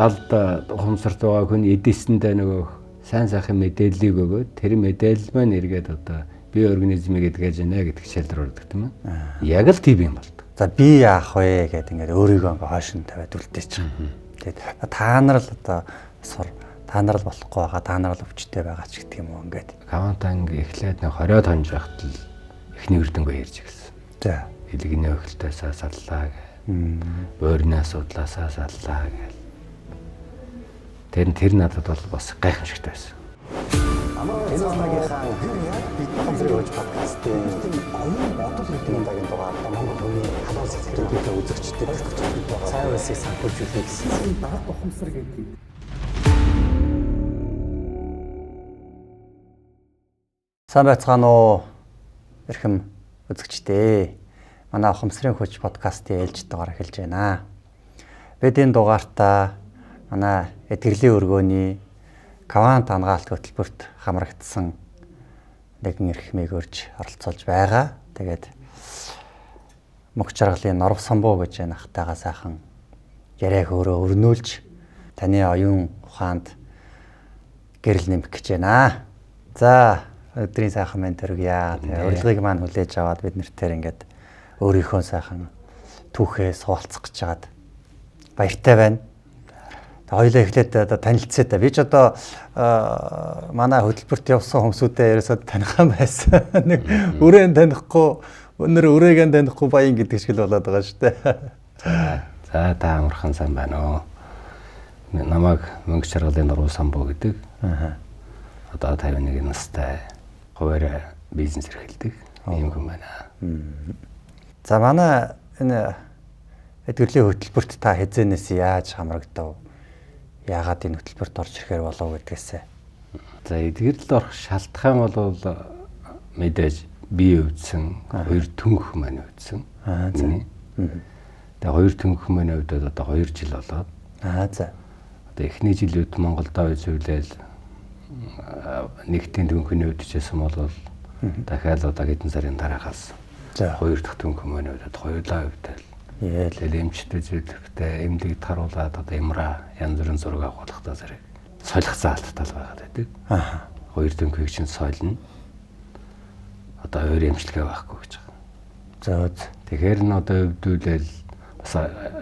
галд ухамсарт байгаа хүн эдээсэндээ нөгөө сайн сайхан мэдээллийг өгөөд тэр мэдээлэл маань эргээд одоо бие организмыг эдгэж байна гэдэг шалрууддаг тийм ээ. Яг л тийм юм болдог. За би яах вэ гэдэг ингээд өөрийгөө ингээд хойш нь тавиад үлдээч. Тэгээд та нар л одоо сур та нар л болохгүй байгаа, та нар л өвчтэй байгаа ч гэдэг юм уу ингээд. Кавантанг эхлээд нэг 20-од хонж байхад л эхний үрдэнгөө ярьж гисэн. За илгэний өхөлтөөсөө саллаа гэх. Өөрийн асуудлаасаа саллаа гэх. Тэр надад бол бас гайхамшигтай байсан. Энэ удаагийнхаа бид хамтран явж подкастын оюун бодол гэдэг удаагийн дугаар Монгол хүний халуун сэтгэлтэй үзэгчдэд сайн үсийг сануулж үлээ гэсэн. Дараад ухамсар гэдэг. Сайн байцгаана уу? Эрхэм үзэгчдээ. Манай ухамсарын хүч подкастын ээлжид дугаар эхэлж байна. Бид энэ дугаартаа манай этгэрлийн өргөөний Кавант ангаалт хөтөлбөрт хамрагдсан нэгэн эрхмийг өрж оролцуулж байгаа. Тэгээд мөнх жаргалын Норов Самбуу гэж нахтайгаа сайхан яриаг өөрөө өрнүүлж таны оюун ухаанд гэрэл нэмэх гэж байна. За өдрийн сайхан мэнд төргийа. Тэгээд урилгыг маань хүлээж аваад бид нэртээр ингээд өөрийнхөө сайхан түүхээ суулцах гэж жагаад баяртай байна. Хоёулаа эхлээд одоо танилцъя та. Би ч одоо манай хөтөлбөрт явсан хүмүүсүүдээ ерөөсөө танихан байсан. Нэг өрөөнд танихгүй, өнөр өрөөг танихгүй баян гэдэг шиг л болоод байгаа шүү дээ. За та амархан сайн байна уу? Намайг мөнх жаргалын Норов Самбуу гэдэг. Одоо 51 настай хуваарь бизнес эрхэлдэг юм хүн байна. За манай энэ эдгэрлийн хөтөлбөрт та хэзээнээс яаж хамрагдав? Яагаад энэ хөтөлбөрт орж ирэхээр болов гэдгээсээ. За эдгэрэлд орох шалтгаан бол мэдээж бие өвдсөн, хоёр түнх маань өвдсөн. Тэгээ хоёр түнх маань өвдөд одоо 2 жил болоод. За. Одоо эхний жилүүд Монголдоо үзүүлээл нэгтийн түнхний өвдөжсэн бол дахиад одоо хэдэн сарын дараагаас хоёр дахь түнх маань өвдөд хоёулаа өвдөл. Тэгэл эмчтэй зүйлхтэй эмнэлэгт харуулад одоо имра янз бүрийн зураг авахлахтаа зэрэг солих заалттай л байгаад байдаг. Хоёр дөнгөийг чинь сойлно. Одоо өөр эмчилгээ байхгүй гэж байгаа. Тэгэхээр н одоо өвдүүлэл бас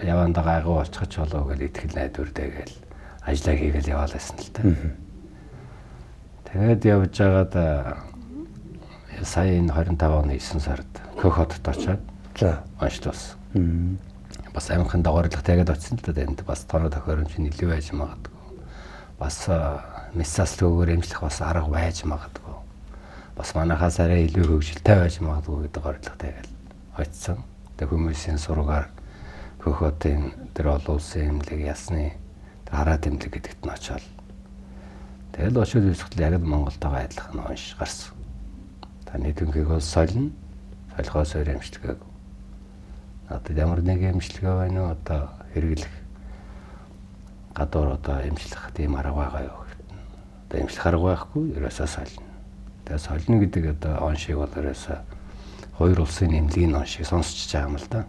явандаа гайгүй болчихж болов гэж итгэл найдвартай гээл ажиллаа хийгээл яваал байсан л та. Тэгээд явж байгаад сая энэ 25 оны 9 сард Кохотод очоод онцлоос. Бас амархан дагуурлах тагаад очсон л да энд бас тоноо тохиромж илүү байж магадгүй. Бас мессаслгүйгээр эмчлэх бас арга байж магадгүй. Бас манайхаас арай илүү хөгжилтэй байж магадгүй гэдэг орлого тагаад очсон. Тэг хүмүүсийн сургаар Кохотын тэр олон улсын эмнэлэг ясны тэр хараад эмнэлэг гэдэгт нь очоод. Тэгэл очоод үзэхдээ яг л Монголтойгоо адилхан унш гарсан. Таны дүнгийг бол солино. Солихоос өөр эмчилгээгүй. Одоо ямар нэг эмчилгээ байна уу одоо хэрэглэх гадуур одоо эмчлэх тийм арга байгаа юу гэдэг. Одоо эмчлэх арга байхгүй ерөөсөө солино. Тэгээ солино гэдэг одоо оншиг бол ерөөсөө хоёр улсын эмнэлгийн оншиг сонсч байгаа юм л да.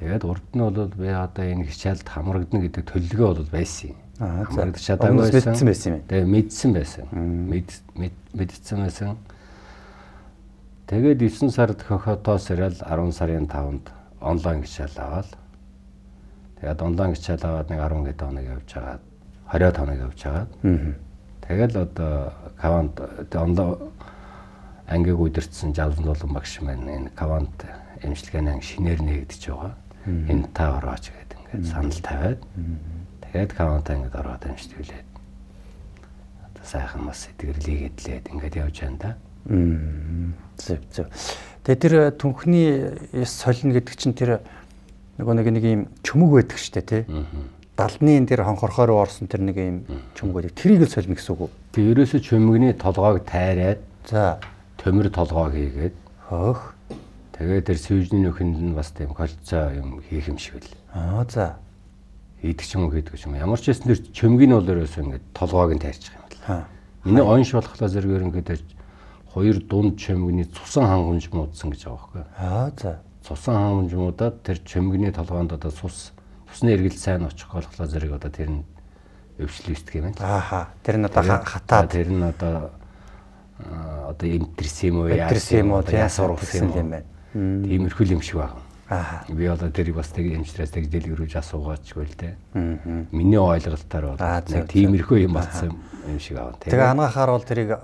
Тэгээд урд нь бол би одоо энэ хичээлд хамрагдана гэдэг төлөвлөгөө бол байсан юм. Хамрагдаж чадаагүй байсан. Мэдсэн байсан юм. Тэгээ мэдсэн байсан. Мэдсэн байсан. Тэгээд 9 сард Кохотоос ирэл 10 сарын 5-нд онлайн хичээл аваад. Тэгээд онлайн хичээл аваад нэг 10 хэд хоног явж байгаа. 20 хоног явж байгаа. Тэгэл одоо Кавант онлайн ангийг удирдсан Жалбан болон багш маань энэ Кавант эмчилгээний анги шинээр нэгдэж байгаа. Энэ та орооч гэдэг ингээд санал тавиад. Тэгээд Кавант ангид ороод эмчилүүлээд. Одоо сайхан бас эдгэрлийг эдлээд ингээд явж байна да. Тэгээ тэр түнхний солино гэдэг чинь тэр нэг ийм чөмөг байдаг штэ тий. Далдны энэ тэр хонхорхоор орсон тэр нэг ийм чөмөг байдаг. Тэрийг л солино гэсэн үг үү? Тэгээ ерөөсө чөмөгний толгойг тайраад за төмөр толгой хийгээд тэгээ тэр сүүжний нөхөнд нь бас тийм колцоо юм хийх юм шиг л. За. Идэх ч юм уу хийдэг ч юм. Ямар ч байсан тэр чөмгийн бол ерөөсө ингээд толгойг нь тайрчих юм л. Миний онш болохлаа зэрэг ерөнхийдөө хоёр дунд чөмгний цусан хангамж муудсан гэж байгаа байхгүй. За. Цусан хангамж муудаад тэр чөмгний толгоонд одоо цус усны эргэлт сайн очих болохоор зэрэг одоо тэр нь өвчлөлтгий юм байна. Ааха. Тэр нь одоо хатаад тэр нь одоо энтерс юм уу ясвар ус юм байна. Тиймэрхүү юм шиг байна. Би одоо тэрийг бас тэг эмчнээс тэг дэлгэрүүлж асуугаачгүй л дээ. Миний ойлголтоор бол нэг тиймэрхүү юм болсон юм шиг аа. Тэгээ ангахаар бол тэрийг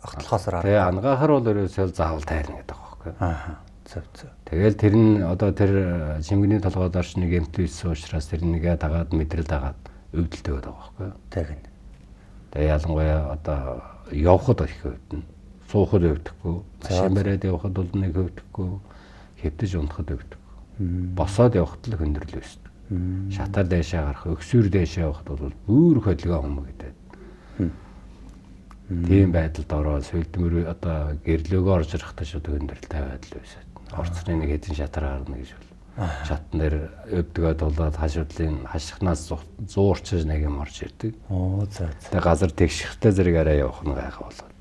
огтлохоосоор тэгээ ангахаар бол ерөөсөө заавал тайрна гэдэг байгаа байхгүй. Зөв. Тэгэл тэр нь одоо тэр чимгэний толгойд орч нэг эмтэлсэн учраас тэр нэгээ дагаад мэдрэл дагаад өвдөлтөө байдаг байхгүй. Тэгин. Тэгээ ялангуяа одоо явхад их өвдөн. Суухад өвдөхгүй, машин бариад явхад бол нэг өвдөхгүй, хэвтэж унтахад өвдөхгүй. Босоод явхад л хөндрөл өсдөг. Шатаар дэшээ гарах, өксөр дэшээ явхад бол бүр хөдөлгөөн хумгдаад. Тийм байдалд ороод сүлдмөр одоо гэрлөөгөө орж ирэхдээ шууд хөндрөл тавиад л байсан. Орцны нэг хэдэн шатаар гарна гэж бол. Шатн дээр өвдгөө дулаад хашуудлын хашихнаас зуурчиж нэг юм орж ирдэг. За. Тэгээ газар тэгшихтэй зэрэг арай явах нь гайхаа болоод.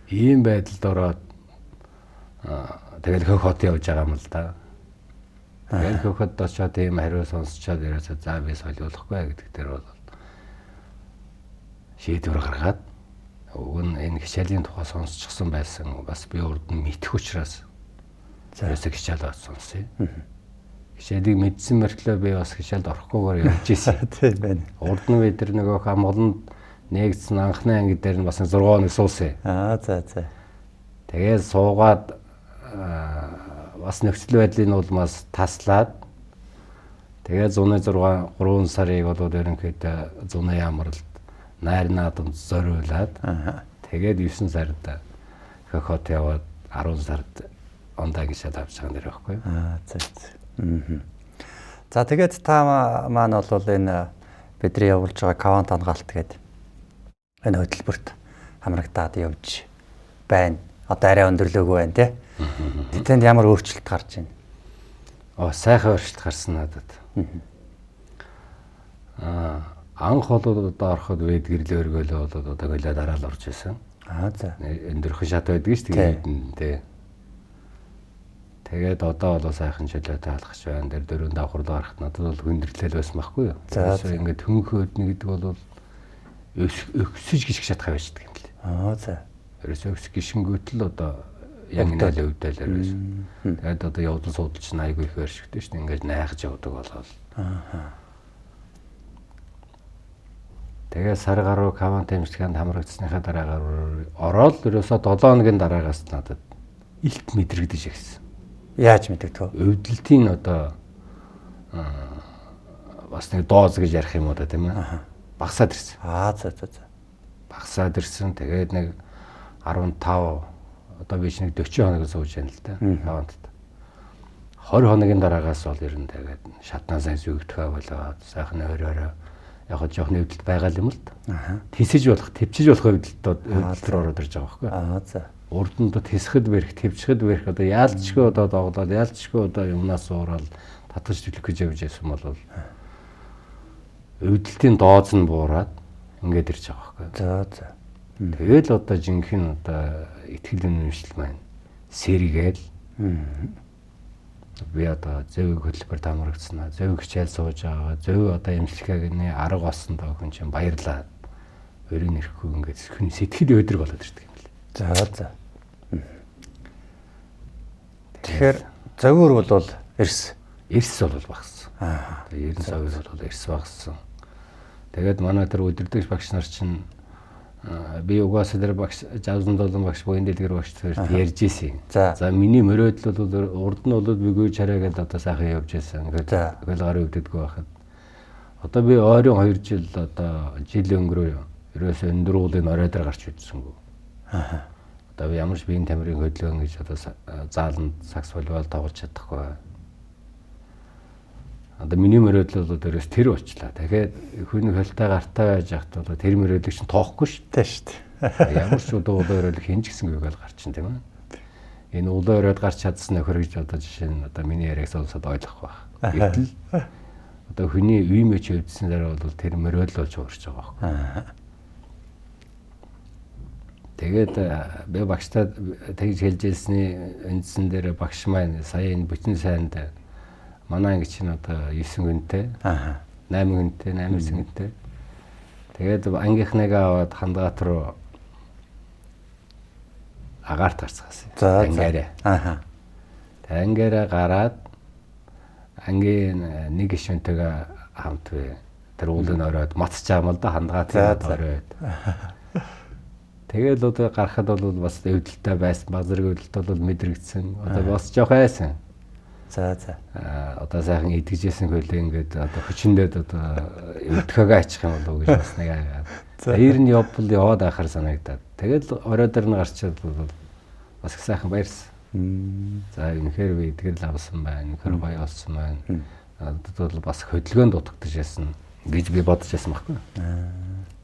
Ийм байдалд ороод тэгэл хөх хот явж байгаа юм л да. Тэгэл хөх хот очоод ийм хариу сонсчоод ерөөсөө за би солиулахгүй гэдэг дээр бол шийдвэр гаргаад уг нь энэ хичээлийн тухай сонсчихсан байсан бас би урд нь мэдэх учраас ерөөсөө хичээл сонссон. Хичээлийг мэдсэн мөртлөө би бас хичээлд орохгүйгээр явж ийсэн. Тийм байна. Урд нь бид тэр нөгөө хамголонд нэгдсэн анхны анги дээр нь бас 6 хоног суусан. За. Тэгээд суугаад бас нөхцөл байдлын улмаас таслаад тэгээд 106 3 сарыг бол ерөнхийдөө 100 ямарлд найр наадамд зориулаад тэгээд 9 сард хөхот яваад 10 сард ондаа гişэд авч байгаа нэр байхгүй. За. За тэгээд та маань бол энэ бидний явуулж байгаа кавант ангаалт гэдэг энэ хөтөлбөрт хамрагдаад явж байна. Одоо арай өндөрлөөгүй байна тий. Тэнд ямар өөрчлөлт гарч байна? Сайхан өөрчлөлт гарсан надад. Анх бол одоо ороход вэд гэрлээ өргөөлөө бол одоо голиа дараал орж исэн. За. Өндөрхөн шат байдаг шүү дээ тий. Тэгээд одоо бол сайхан чөлөөтэй алхаж байна. Тэр дөрөв давхар гарахт надад бол хүндрэлэл байсан байхгүй юу? Тэрээс ингээд хөнгөхөднө гэдэг бол өксөж гიშг шатгаа байждаг юм лээ. За. Ерөөсөө өксөж гიშгэнгүүтэл одоо яг ингээл өвдөлөөр байсан. Тэгээд одоо явдан суудалч айгүй их өршөгтэй шүү дээ. Ингээд найхаж явдаг болол. Тэгээд сар гаруй кавант эмчилгээнд хамрагдсныхаа дараагаар ороод ерөөсөө 7 хоногийн дараагаас надад илт мэдрэгдэж ирсэн. Яаж мэддэг вэ? Өвдөлтийн одоо бас нэг дооз гэж ярих юм уу да тийм ээ. Багасаад ирсэн. За. Багасаад ирсэн. Тэгээд нэг 15 одоо би ч нэг 40 хоног сууж байна л да. Кавантад. 20 хоногийн дараагаас бол ер нь тэгээд шатнаасаа зүгдэх болоод сайхан ойроо яг хоо жоохон өвдөлт байгаа юм л да. Тисэж болох, төвчж болох өвдөлтөөр ороод ирж байгаа байхгүй. За. Урд нь одоо тэсгэд бэрх, төвчгэд бэрх одоо яалчгүй одоо доглоод, яалчгүй одоо юмнаас уурал татгаж төлөх гэж явж байсан бол өвдөлтийн дооз нь буураад ингээд ирж байгаа байхгүй. За. Тэгэл одоо жинхэнэ одоо ихтгэл үнэмшил маань сэргээл би одоо зөв хөтөлбөрт хамрагдсанаа, зөв хичээл сууж байгаа, зөв одоо эмчилгээний арга болсон доо хүн чинь баярлаад өрийн ирэхгүй ингээд хүн сэтгэл өдрөг болоод ирдэг юм лээ. За. Тэгэхээр зөвөр бол эрс бол багассан. Тэгээд 90% бол эрс багассан. Тэгээд манай тэр өдөрдөгч багш нар чинь би угаасаа тэр багш Жавзан долон багш буян дэлгэр багш тэрт ярьж ийсэн. За миний мөрөөдөл бол урд нь бол би гүйж хараагаад одоо сайхан явж байсан. Ингээд гал гар өвдөдгөө байхад одоо би ойрын 2 жил одоо жил өнгөрөө ерөөсөө өндөр уулын орой дээр гарч үзсэнгүү. Одоо би ямар ч биеийн тамирын хөдөлгөөн гэж одоо зааланд сакс волейбол тоглож чадахгүй. Одоо миний мөрөөдөл бол дээрээс тэр болчлаа. Тэгэхээр хүн хөлтэй гартаа байж хат бол тэр мөрөөдлөг чинь тоохгүй шүү дээ. Ямар ч удаа өрөөлөх хинж гэсэн үг л гарчин тийм ээ. Энэ улаан өрөөд гарч чадсан нөхөр гэж одоо жишээ нь одоо миний яриаг сонсоод ойлгох байх. Гэтэл одоо хүний үе мөч өвдсөн дараа бол тэр мөрөөдөл болж уурч байгаа байхгүй. Тэгээд би багштай тэгж хэлж хэлсний үндсэн дээр багш маань сая энэ бүтэн сайнд Манай анги чинь одоо 9 гүнтэй. 8 гүнтэй, 8 гүнтэй. Тэгээд ангийнхныгаа аваад Хандагаат руу агаарт гарцгаасан. Ангаараа. Ангаараа гараад ангийн нэг гишүүнтэйгээ хамт бай. Тэр уулын оройд мацчаам л да Хандагаатын оройд. Тэгээд одоо гарахад бол бас өвдөлтөй байсан. Баг зэрэг өвдөлт бол мэдрэгдсэн. Одоо бас жоох айсан. Одоо сайхан идэгжсэн хөлөө ингээд одоо хүчнээд одоо өвдөхөөгөө ачих юм болов уу гэж бас нэг айгаад. Баяр нь яваад байхаар санагдаад. Тэгээд орой дээр нь гарчаад бол бас их сайхан баярсан. За үнэхээр би идэгэл авсан байна. Үнэхээр гоё болсон байна. Одоо бол бас хөдөлгөөнд дутагдаж яасан гэж би бодож яасан байхгүй.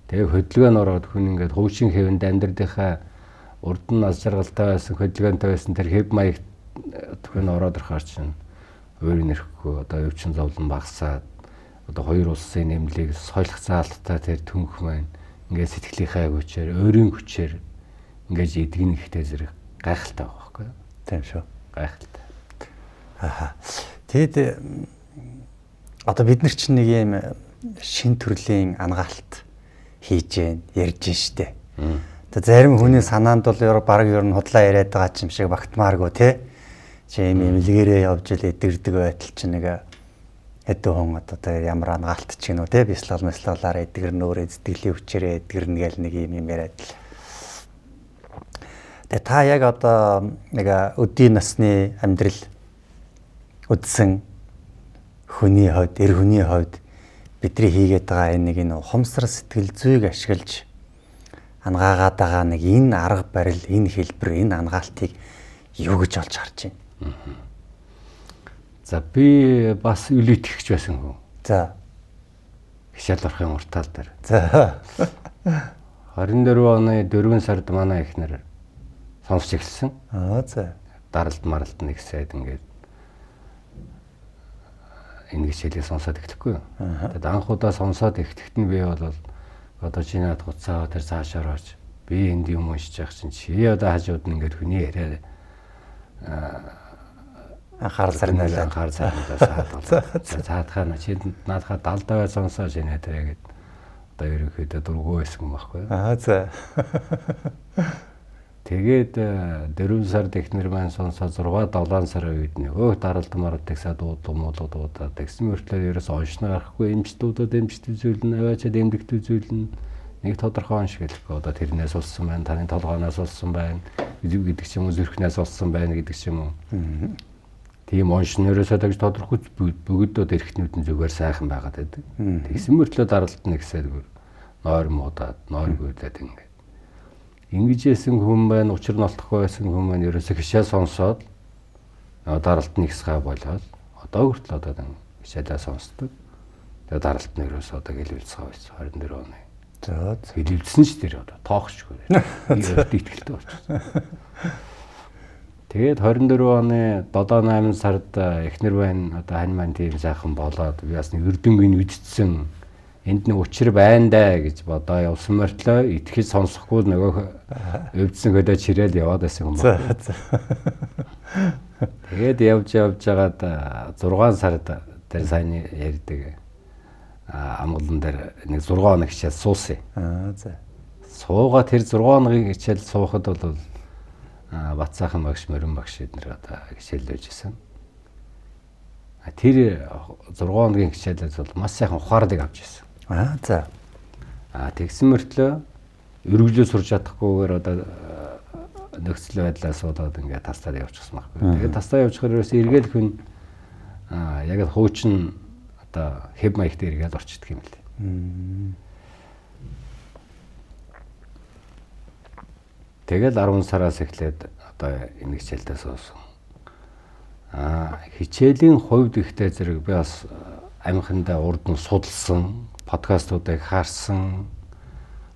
Тэгээ хөдөлгөөнд ороод хүн ингээд хуучин хэвэнд амьдралынхаа урд нь аз жаргалтай байсан, хөдөлгөөнтэй байсан тэр хэв маяг төхөн ороод ирхаар чинь өөрийн нэрхгүй одоо өвчин зовлон багасаад одоо хоёр улсын нэмлийг соёлох заалттай тэр түнх маань ингээд сэтгэлийнхээ хүчээр өөрийн хүчээр ингээд идэгнэ ихтэй зэрэг гайхалтай байгаа байхгүй юу? Тийм шүү. Гайхалтай. Тэгэд одоо бид нар чинь нэг юм шин төрлийн ангаалт хийж гэн ярьж штэ. Одоо зарим хүний санаанд бол баг ер нь худлаа яриад байгаа юм шиг багтмааргүй те. Чи юм эмэлгээрээ явж ил эдгэрдэг байтал чи нэг хэдэн хүн одоо ямар ангаалт ч гинөө те бислалаар эдгэрнөөр эздэглээ хүчээрээ эдгэрнэ гэл нэг юм яриад. Тэгээ та яг одоо нэг өдийн насны амьдрал үдсэн хүний хувьд, эр хүний хувьд бидний хийгээд байгаа энэ нэг ухамсар сэтгэл зүйг ашиглаж ангаагаад байгаа нэг энэ арга барил, энэ хэлбэр, энэ ангаалтыг юу гэж олж харж байна? За би бас үлээт ихч байсан хүн. За. Хишээл орохын уртаал дээр. За. 24 оны 4 сард манай эхнэр сонсч эхэлсэн. За. Даралт маралт нэгсээд ингээд энэ хичээлийг сонсоод эхлэхгүй юу. Тэгээд анхудаа сонсоод эхлэхэд нь би бол одоо чи над хуцаа тэр цаашаар орж би энд юм уншиж явах чинь чи одоо хажууд нь ингээд хүний яриа анхаарал сарнаа цаадахаа чи наадхаа далдаа сонсоож байна тэрэ гэд одоо ерөнхийдөө дургуй байсан юм байхгүй юу. За. Тэгээд 4 сард эхнэр маань сонсоо 6-7 сарын үед нөгөө даралт маралтагсаа дуудаад тэгсэн мөртлөө ерөөс оншно гарахгүй эмчтүүд зүйлнэ аваачаад эмдэгт зүйлнэ нэг тодорхой онш гэлэхгүй одоо тэрнээс улсан байна таны толгооноос улсан байна гэдэг ч юм уу зүрхнээс улсан байна гэдэг ч юм уу. Тийм оншны ерөөсөө тэгж тодорхой бүгдөө эрхтнүүд нь зүгээр сайхан байгаад байдаг. Тэгсэн мөртлөө даралт нэгсээд нойр муудаад нойр гүйлээд ингээд ингэж яасан хүн байна учир нь олдохгүй байсан хүн маань ерөөсөө хишээ сонсоод даралт нэгсгээ болоод одоо хүртэл одоо хишээлээ сонсдог. Тэгээ даралт нь ерөөсөө одоо гэлүүлцгээ байсан 24 оны. За гэлүүлсэн ч тэр одоо тоохшгүй. Би өөртөө итгэлтэй болчихсон. Тэгээд 24 оны 7-8 сард эхнэр байна одоо хань маань тийм сайхан болоод би бас нэг өрдөнгийн үдцсэн энд нэг учир байна даа гэж бодоо явсан мөртлөө итгэж сонсохгүй нөгөө өвдсөн хөдөө чирээл яваад байсан юм байна. Тэгээд явж байгаад 6 сард тэр сайн ярьдаг амгалан дээр нэг 6 хоног хичээл суусан. За. Суугаа тэр 6 хоногийн хичээл суухад бол Бацаахан багш, Морин багш эднэр одоо хичээлж байсан. Тэр 6 хоногийн хичээлээс бол маш сайхан ухаарлыг авч ирсэн. За. Тэгсэн мөртлөө өргөлөө сурч чадахгүйгээр одоо нөхцөл байдлаа суудаад ингээд тастаад явчихсан байхгүй. Тэгээд тастаа явчихаар ерөөс эргээл хүн яг л хуучин одоо хэв маягт эргээл орчдөг юм лээ. Тэгэл 10 сараас эхлээд одоо энэ хичээлдээ суусан. Хичээлийн хувьд ихтэй зэрэг би бас амхандаа урд нь судалсан, подкастуудыг харсан,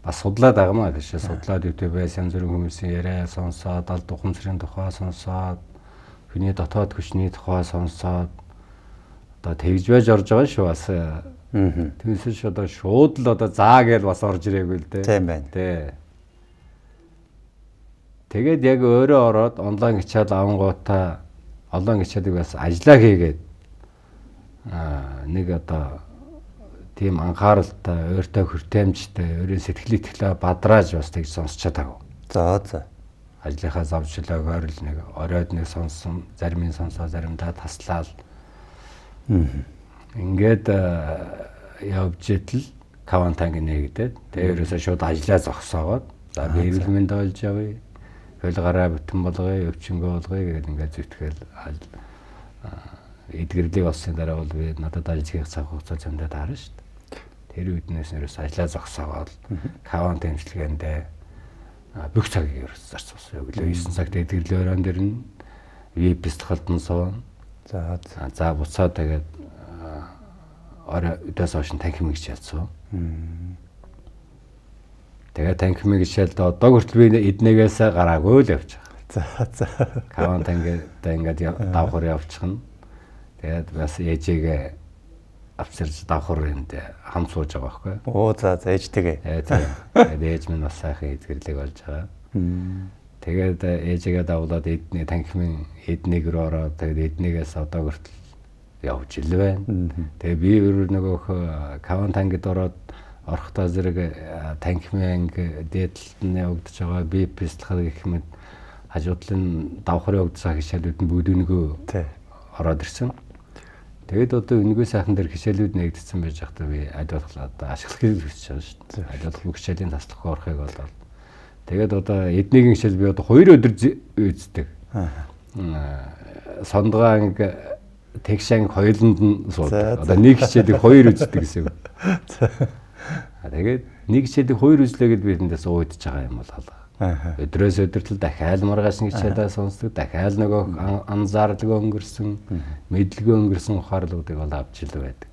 бас судлаад байгаа маа тийш судлаад YouTube-ээс янз бүрийн хүмүүсийн яриа сонсоод, алд ухамсарын тухай сонсоод, хүний дотоод хүчний тухай сонсоод одоо тэгж байж орж байгаа шүү бас. Тэгээс одоо шууд л одоо заа гэж бас орж ирээгүй л дээ. Тийм байна. Тий. Тэгээд яг өөрөө ороод онлайн хичээл авангуудаа онлайн хичээлийг бас ажиллаа хийгээд нэг одоо тийм анхааралтай, ойртой хүртээмжтэй, өөрийн сэтгэл итгэлээ бадрааж бас тэгж сонсчод байгаа. За. Ажлынхаа завчлааг ойрол нэг оройд нэг сонсон, зарим нь сонсоо, заримдаа таслал. Ингээд явж итэл Кавантанг нэгдээд тэгээ ерөөсөө шууд ажлаа зогсоогоод за би эрүүл мэнд олж явъя. Хөл гараа бүтэн болгоё, өвчнгөө болгоё гэдэг ингээд зүтгэл эдгэрлийг олсны дараа бол би надад ажлын цаг хугацаа зөндөө таарна шүү дээ. Тэр үднээс ерөөсөө ажлаа зогсоогоод Кавантанг имчилгээндээ бүх цагийг ерөөсөө зарцуулсан. Өглөө 9 цагт эдгэрлийн оройн дээр нь випст халтан суун. За буцаад тэгээд орой өдөөс хойш танхимыг хичээлсэн. Тэгээ танхимыг хичээлд одоо хүртэл би эднээс гараагүй л явж байгаа. За. Кавантангдаа ингээд давхар явчихна. Тэгээд бас ээжигээ авчирч давхар энд хам сууж байгаа байхгүй. За ээжтэйгээ. Тэгээд ээж минь бас сайхан эдгэрлийг олж байгаа. Тэгээд ээжигээ давуулаад эдний танхимын эднийг рүү ороод тэгээд эднээс одоо хүртэл явж ил байна. Тэгээ би нөгөө Кавантангд орохдоо зэрэг танхимын дээдлэлд нь явагдаж байгаа би пистлахад гэх мэт хажуудлын давхрын өгдсөн хичээлүүд нь бүгд өнгөө ороод ирсэн. Тэгээд одоо өнгөө сайхан дээр хичээлүүд нэгдсэн байж байхдаа би аль болох одоо ашиглахыг хүсэж байгаа шүү дээ. Аль болох бүх хичээлийн таслах орохыг болоод. Тэгээд одоо эднийгийн хичээл би одоо 2 өдөр үздэг. Сондгаанг Тэгшанг хоёуланд нь суудаг. Одоо нэг хичээлийг 2 үздэг гэсэн үг. Тэгээд нэг хичээлийг 2 үзлээгээд би тэндээс уудаж байгаа юм бол өдрөөс өдөртөл дахиад маргааш нэг хичээлээ сонсдог. Дахиад нөгөө анзаарлагаа өнгөрсөн, мэдлэгээ өнгөрсөн ухаарлуудыг бол авч ил байдаг.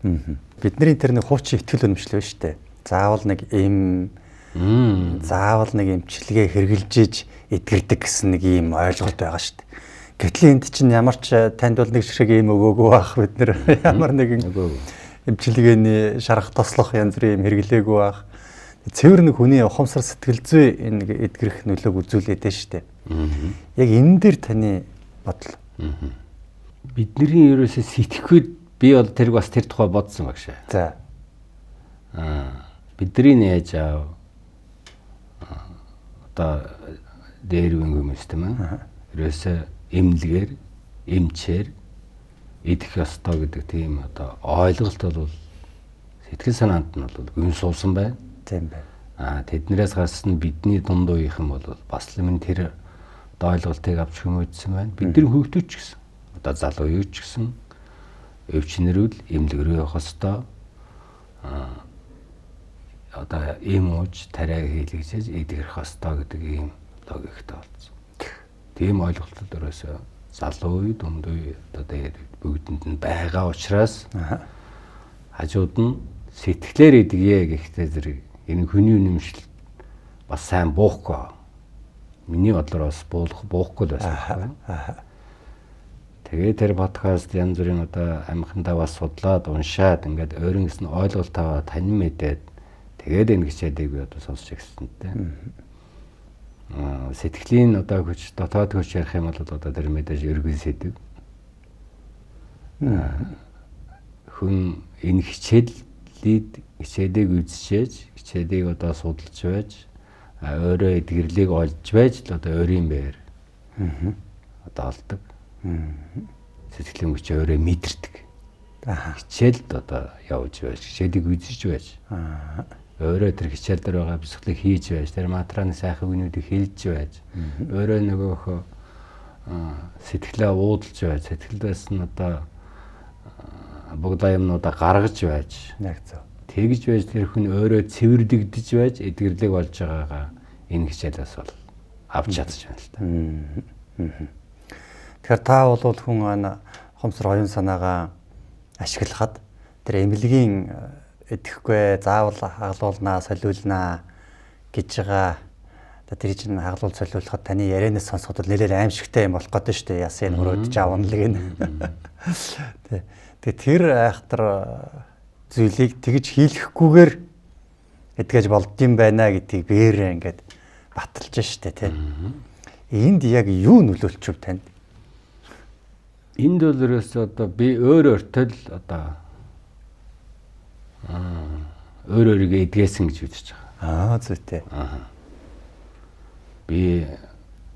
Бидний тэр нэг хуучин ихтгэл өнөмшлөө шүү дээ. Заавал нэг эмчилгээ хэрэгжилж эдгэрдэг гэсэн нэг ийм ойлголт байгаа шүү дээ. Гэтэл энд чинь ямар ч танд бол нэг шиг ийм өгөөгүй байх бид нэр ямар нэгэн эмчилгээний шарах тослох янз бүрийн юм хэрэглээгүй байх. Цэвэр нэг хүний ухамсар сэтгэл зүй энэ эдгэрэх нөлөөг үзүүлээд дээ шүү дээ. Яг энэ дээр таны бодол. Бидний ерөөсөө сэтгэхүйд би бол тэрг бас тэр тухай бодсон багшаа. За. Бидний нээж аав одоо дээр үн хүмүүс тийм ээ. Ерөөсөө эмнэлгээр, эмчээр идэх ёстой гэдэг тийм одоо ойлголт бол сэтгэл санаанд нь бол гүн суусан байна. Тийм байна. Тэднээс гарсан бидний дунд уухийн бол бас л минь тэр ойлголтыг авч хүмүүжсэн байна. Бидний хөвгтөч гэсэн. Одоо залуу юу ч гэсэн өвчнөрүүл эмнэлэг рүү явах ёстой. Одоо эм ууж тариа хийлгэж идэх ёстой гэдэг ийм логиктэй болсон. Тийм ойлголтод өрөөсөө залуу үе, дунд үе одоо тэгээд бүгдэнд нь байгаа учраас хажууд нь сэтгэлээр идэгье гэхдээ зэрэг энэ хүний үнэмшил бас сайн буухгүй. Миний бодлоор бас буухгүй л байсан. Тэгээд тэр подкаст янз бүрийн одоо амхандаа бас судлаад уншаад ингээд өөрийн гэсэн ойлголт аваад тань мэдээд тэгээд энэ хичээлийг би одоо сонсч ирсэнтэй. Сэтгэлийн одоо хүч дотоод хүч ярих юм бол одоо тэр мэдээж ергэн сэдв. Хүн энэ хичээлийг үзчихээж, хичээлийг одоо судалж байж, өөрөө эдгэрлийг олж байж л одоо өөрийн байр одоо олдог. Сэтгэлийн хүч өөрөө мэдэрдэг. Хичээлд одоо явж байж, хичээлийг үзэж байж. Өөрөө тэр хичээл дээр байгаа бясалгалыг хийж байж, тэр материалын сайхан үгнүүдийг хэлж байж, өөрөө нөгөөхөө сэтгэлээ уудалж байж, сэтгэлдээс нь одоо бүгд юмнуудаа гаргаж байж. Яг зөв. Тэгж байж тэр хүн өөрөө цэвэрлэгдэж байж, эдгэрлийг олж байгаагаа энэ хичээлээс бол авч чадчих байна л та. Тэгэхээр та бол хүн хомсор оюун санаагаа ашиглахад тэр эмнэлгийн идэхгүй заавал хаглуулнаа, солиулнаа гэж байгаа. Тэр чинь хаглуул солиулахад таны ярианаас сонсоход нэлээд аимшигтай юм болох гэдэг шүү дээ. Ясын хөрөөдөж авна л гин. Тэгээ тэр айхтар зүйлийг тэгж хийлэхгүйгээр эдгэж болдсон байна гэдгийг биеэрээ ингээд баталж штэ тий. Энд яг юу нөлөөлч вэ танд? Энд бол ерөөсөө одоо би өөр өөртөө л одоо өөр өөрийгөө эдгээсэн гэж үзэж байгаа. Зүйтэй. Би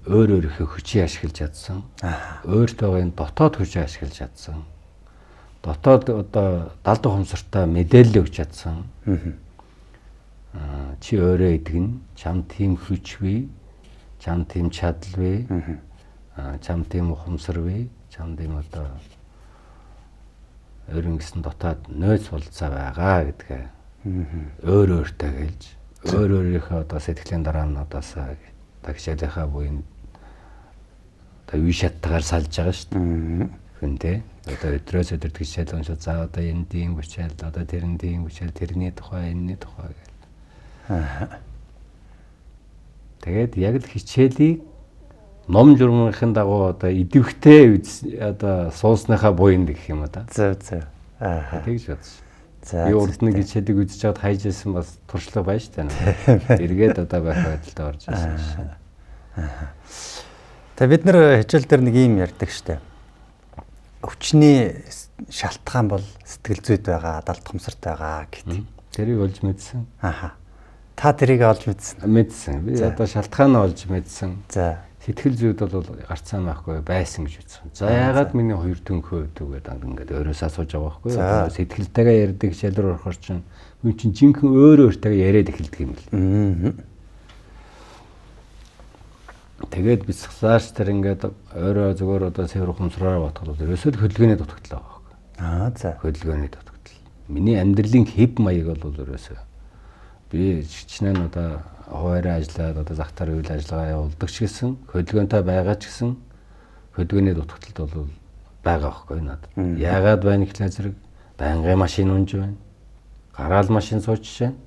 өөр өөрийнхөө хүчийг ашиглаж чадсан. Өөртөөгөө дотоод хүчийг ашиглаж чадсан. Дотоод одоо далд ухамсартай мэдээлэл өгч чадсан. Чи өөрөө эдгэн, чам тийм хүч бий, чам тийм чадал бий, чам тийм ухамсар бий, чам тийм одоо өөрийн гэсэн дотоод нөөц болцоо байгаа гэдгээ өөр өөртөө хэлж, өөр өөрийнхөө одоо сэтгэлийн дараануудаас хичээлийнхаа буйн одоо үе шаттайгаар салж байгаа шүү дээ. Хүн тэ одоо өдрөөс өдөрт хичээл уншаад за одоо энэ тийм хичээл, одоо тэрэн тийм хичээл, тэрний тухай, энэний тухай гэл. Тэгээд яг л хичээлийг ном журмынхын дагуу одоо идэвхтэй одоо суусныхаа буйнд гэх юм да. Зөв. Тэгж бодсон. Би урд нэг хичээлийг үзэж чад хайжсэн бас туршлага байна шүү дээ. Эргээд одоо байх байдалд орж ирсэн шээ. Тэгээ бид нэр хичээл дээр нэг юм ярьдаг штэ. Өвчний шалтгаан бол сэтгэл зүйд байгаа, далд ухамсарт байгаа гэдэг. Тэрийг олж мэдсэн. Та тэрийг олж мэдсэн. Мэдсэн. Би одоо шалтгаанаа олж мэдсэн. За. Сэтгэл зүйд бол гарцаа байхгүй байсан гэж үзсэн. За яагаад миний хоёр төнхөө гэдэг ингээд өөрөөсөө асууж байгаа байхгүй юу? Сэтгэлтэйгээ ярьдаг хичээл рүү орохор чинь хүн чинь жинхэнэ өөр өөртөө яриад эхэлдэг юм л. Тэгээд бясалгаач тэр ингээд өөрөө зүгээр одоо цэвэр ухамсараар бодоход ерөөсөө хөдөлгөөний дутагдал байгаа байхгүй. За. Хөдөлгөөний дутагдал. Миний амьдралын хэв маяг бол ерөөсөө би жичнээн одоо хуваараа ажиллаад одоо зах зээл үйл ажиллагаа явуулдаг ч гэсэн хөдөлгөөнтэй байгаа ч гэсэн хөдөлгөөний дутагдлалд бол байгаа байхгүй надад. Яагаад байна гэхлээр зэрэг байнгын машин унж байна. Гараал машин сууж байна.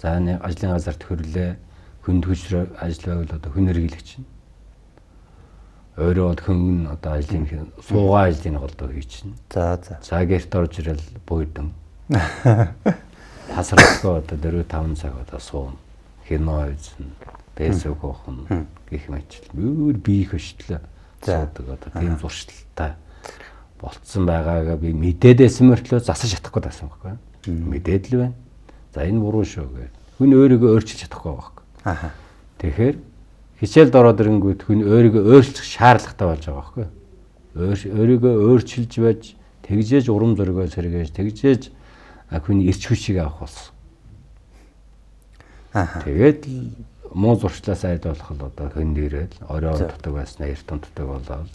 За нэг ажлын газарт хөрлөө хүнд хүчрээ ажил байвал одоо хүн хэрэглэгч чинь. Өөрөө бол хүн одоо ажлын суугаа ажлын голдоо хийчихнэ. За. За гэрт орж ирэл буудан. Хасралгүй одоо 4-5 цаг одоо суун. Кино үзэн, фэйсбүүк ухна гэх мэтчил. Өөр бие хөшлөө суудаг одоо тийм зуршилтай болцсон байгаагаа би мэдээдсэн мөртлөө засаж чадахгүй байсан байхгүй. Мэдээд л байна. За энэ буруу шүү гэв. Хүн өөрийгөө өөрчилж чадахгүй байхгүй. Тэгэхээр хичээлд ороод ирэнгүүт хүн өөрийгөө өөрчлөх шаардлагатай болж байгаа байхгүй. Өөрийгөө өөрчилж байж тэгжээж урам зоригоо сэргээж тэгжээж хүний эрч хүчийг авах болсон. Тэгээд муу зуршлаас айд болох л одоо хүн дээрэл орой дутаг байснаа эрт дутаг болоод.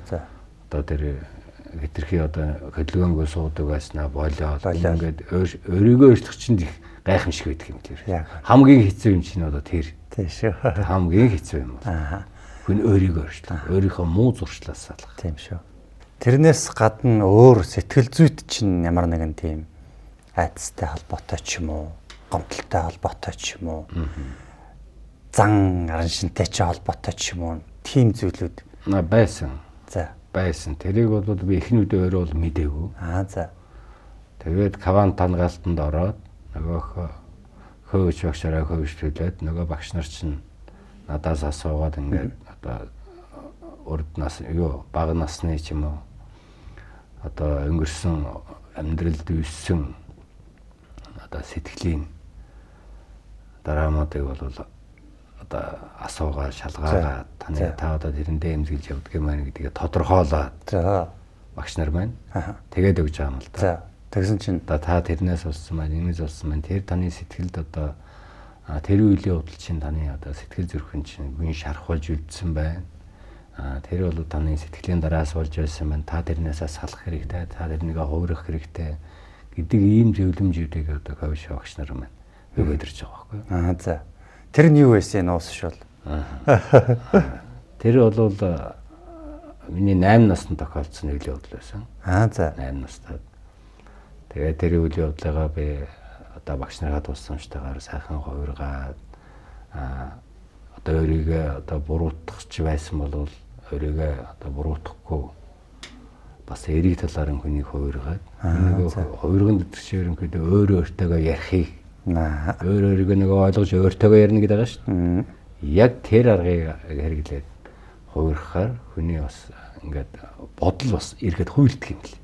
За. Одоо тэр хэтэрхий одоо хөдөлгөөнгөө суудаг байснаа болоод ингээд өөрийгөө өөрчлөх чинь их гайхамшиг байдаг юм тэр. Хамгийн хэцүү юм чинь одоо тэр. Тийм шүү. Хамгийн хэцүү юм бол. Хүн өөрийгөө өөрчлөх, өөрийнхөө муу зуршлаас салах. Тийм шүү. Тэрнээс гадна өөр сэтгэл зүйд чинь ямар нэгэн тийм айдастай холбоотой ч юм уу, гомдолтой холбоотой ч юм уу, зан аран шинтэй ч холбоотой ч юм уу, тийм зүйлүүд байсан. За. Байсан. Тэрийг бол би эхний үедээ өөрөө бол мэдээгүй. За. Тэгээд каван тангаалтанд ороод нөгөөх хөөж багшаараа хөөжлүүлээд нөгөө багш нар чинь надаас асуугаад ингээд одоо урд нас бага насны ч юм уу одоо өнгөрсөн амьдралд үссэн одоо сэтгэлийн дараамуудыг бол одоо асуугаа шалгаагаа та одоо тэрэндээ эмзэглэж явдаг юм байна гэдгийг тодорхойлоод багш нар маань тэгээд өгч байгаа юм л да. Тэгсэн чинь та тэрнээс болсон маань энэс болсон маань тэр таны сэтгэлд одоо тэр үеийн удал чинь таны одоо сэтгэл зүрхэн чинь гүн шархуулж үлдсэн байна. Тэр бол таны сэтгэлийн дараас болж байсан байна. Та тэрнээс салах хэрэгтэй, та тэрнийг хувирах хэрэгтэй гэдэг ийм зөвлөмжүүдийг одоо коуч багш нар маань өгөөд ирж байгаа байхгүй. За. Тэр нь юу байсан уусшвал? Тэр бол миний 8 наснд тохиолдсон үеийн удал байсан. За. 8 настай. Тэгээд тэр үеийн удлаагаа би одоо багш нараа тусламжтайгаар сайхан хувиргаад одоо өөрийгөө одоо буруутгах байсан бол өөрийгөө одоо буруутгахгүй бас эрэг талаар хүний хувиргаад хувирганд дэвшээр ингээд өөртөөгөө ярихыг өөрийгөө нэг ойлгож өөртөөгөө ярина гэдэг байгаа шүү дээ. Яг тэр аргыг хэрэглээд хувирахаар хүний бас ингээд бодол бас эргээд хуйлдах юм л.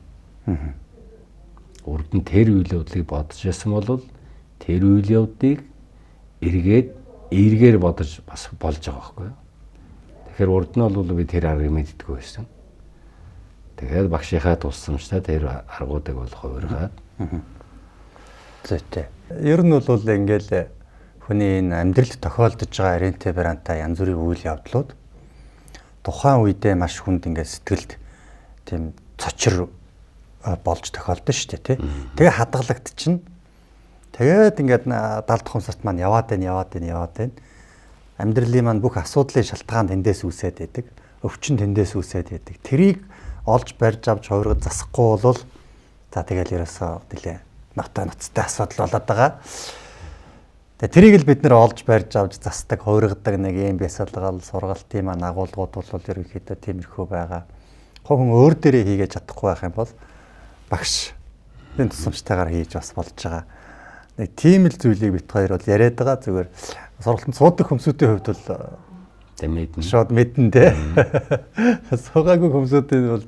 Урд нь тэр үйл явдлыг бодож ясан бол тэр үйл явдлыг эргээр бодож бас болж байгаа байхгүй юу. Тэгэхээр урд нь бол би тэр аргыг мэддэггүй байсан. Тэгээд багшийнхаа тусламжтай тэр аргуудыг бол хувиргаад. Зүйтэй. Ер нь бол ингээл хүний энэ амьдралд тохиолдож байгаа арентэй баранта янз бүрийн үйл явдлууд тухайн үедээ маш хүнд ингээд сэтгэлд тийм цочор болж тохиолдсон шүү дээ тий. Тэгээ хадгалагдчихна. Тэгээд ингээд 70 дахь сард маань яваад байна. Амьдралын маань бүх асуудлын шалтгаан тэндээс үүсээд байдаг. Өвчин тэндээс үүсээд байдаг. Тэрийг олж барьж авч хувиргаж засахгүй бол за тэгэл ерөөсөө нэлээ ноцтой асуудал болоод байгаа. Тэгээ тэрийг л бид нэр олж барьж авч засдаг, хувиргадаг нэг юм бясалгал, сургалтын маань агуулгууд бол ерөнхийдөө тиймэрхүү байгаа. Хүн өөр дээрээ хийгээд чадахгүй байх юм бол багш энэ тусламжтайгаар хийж бас болж байгаа. Нэг тийм л зүйлийг бит хоёр бол яриад байгаа. Зүгээр сургалтанд суудаг хүмүүсийн хувьд бол мэднэ. Шууд мэднэ те. Суугаагүй хүмүүсийн бол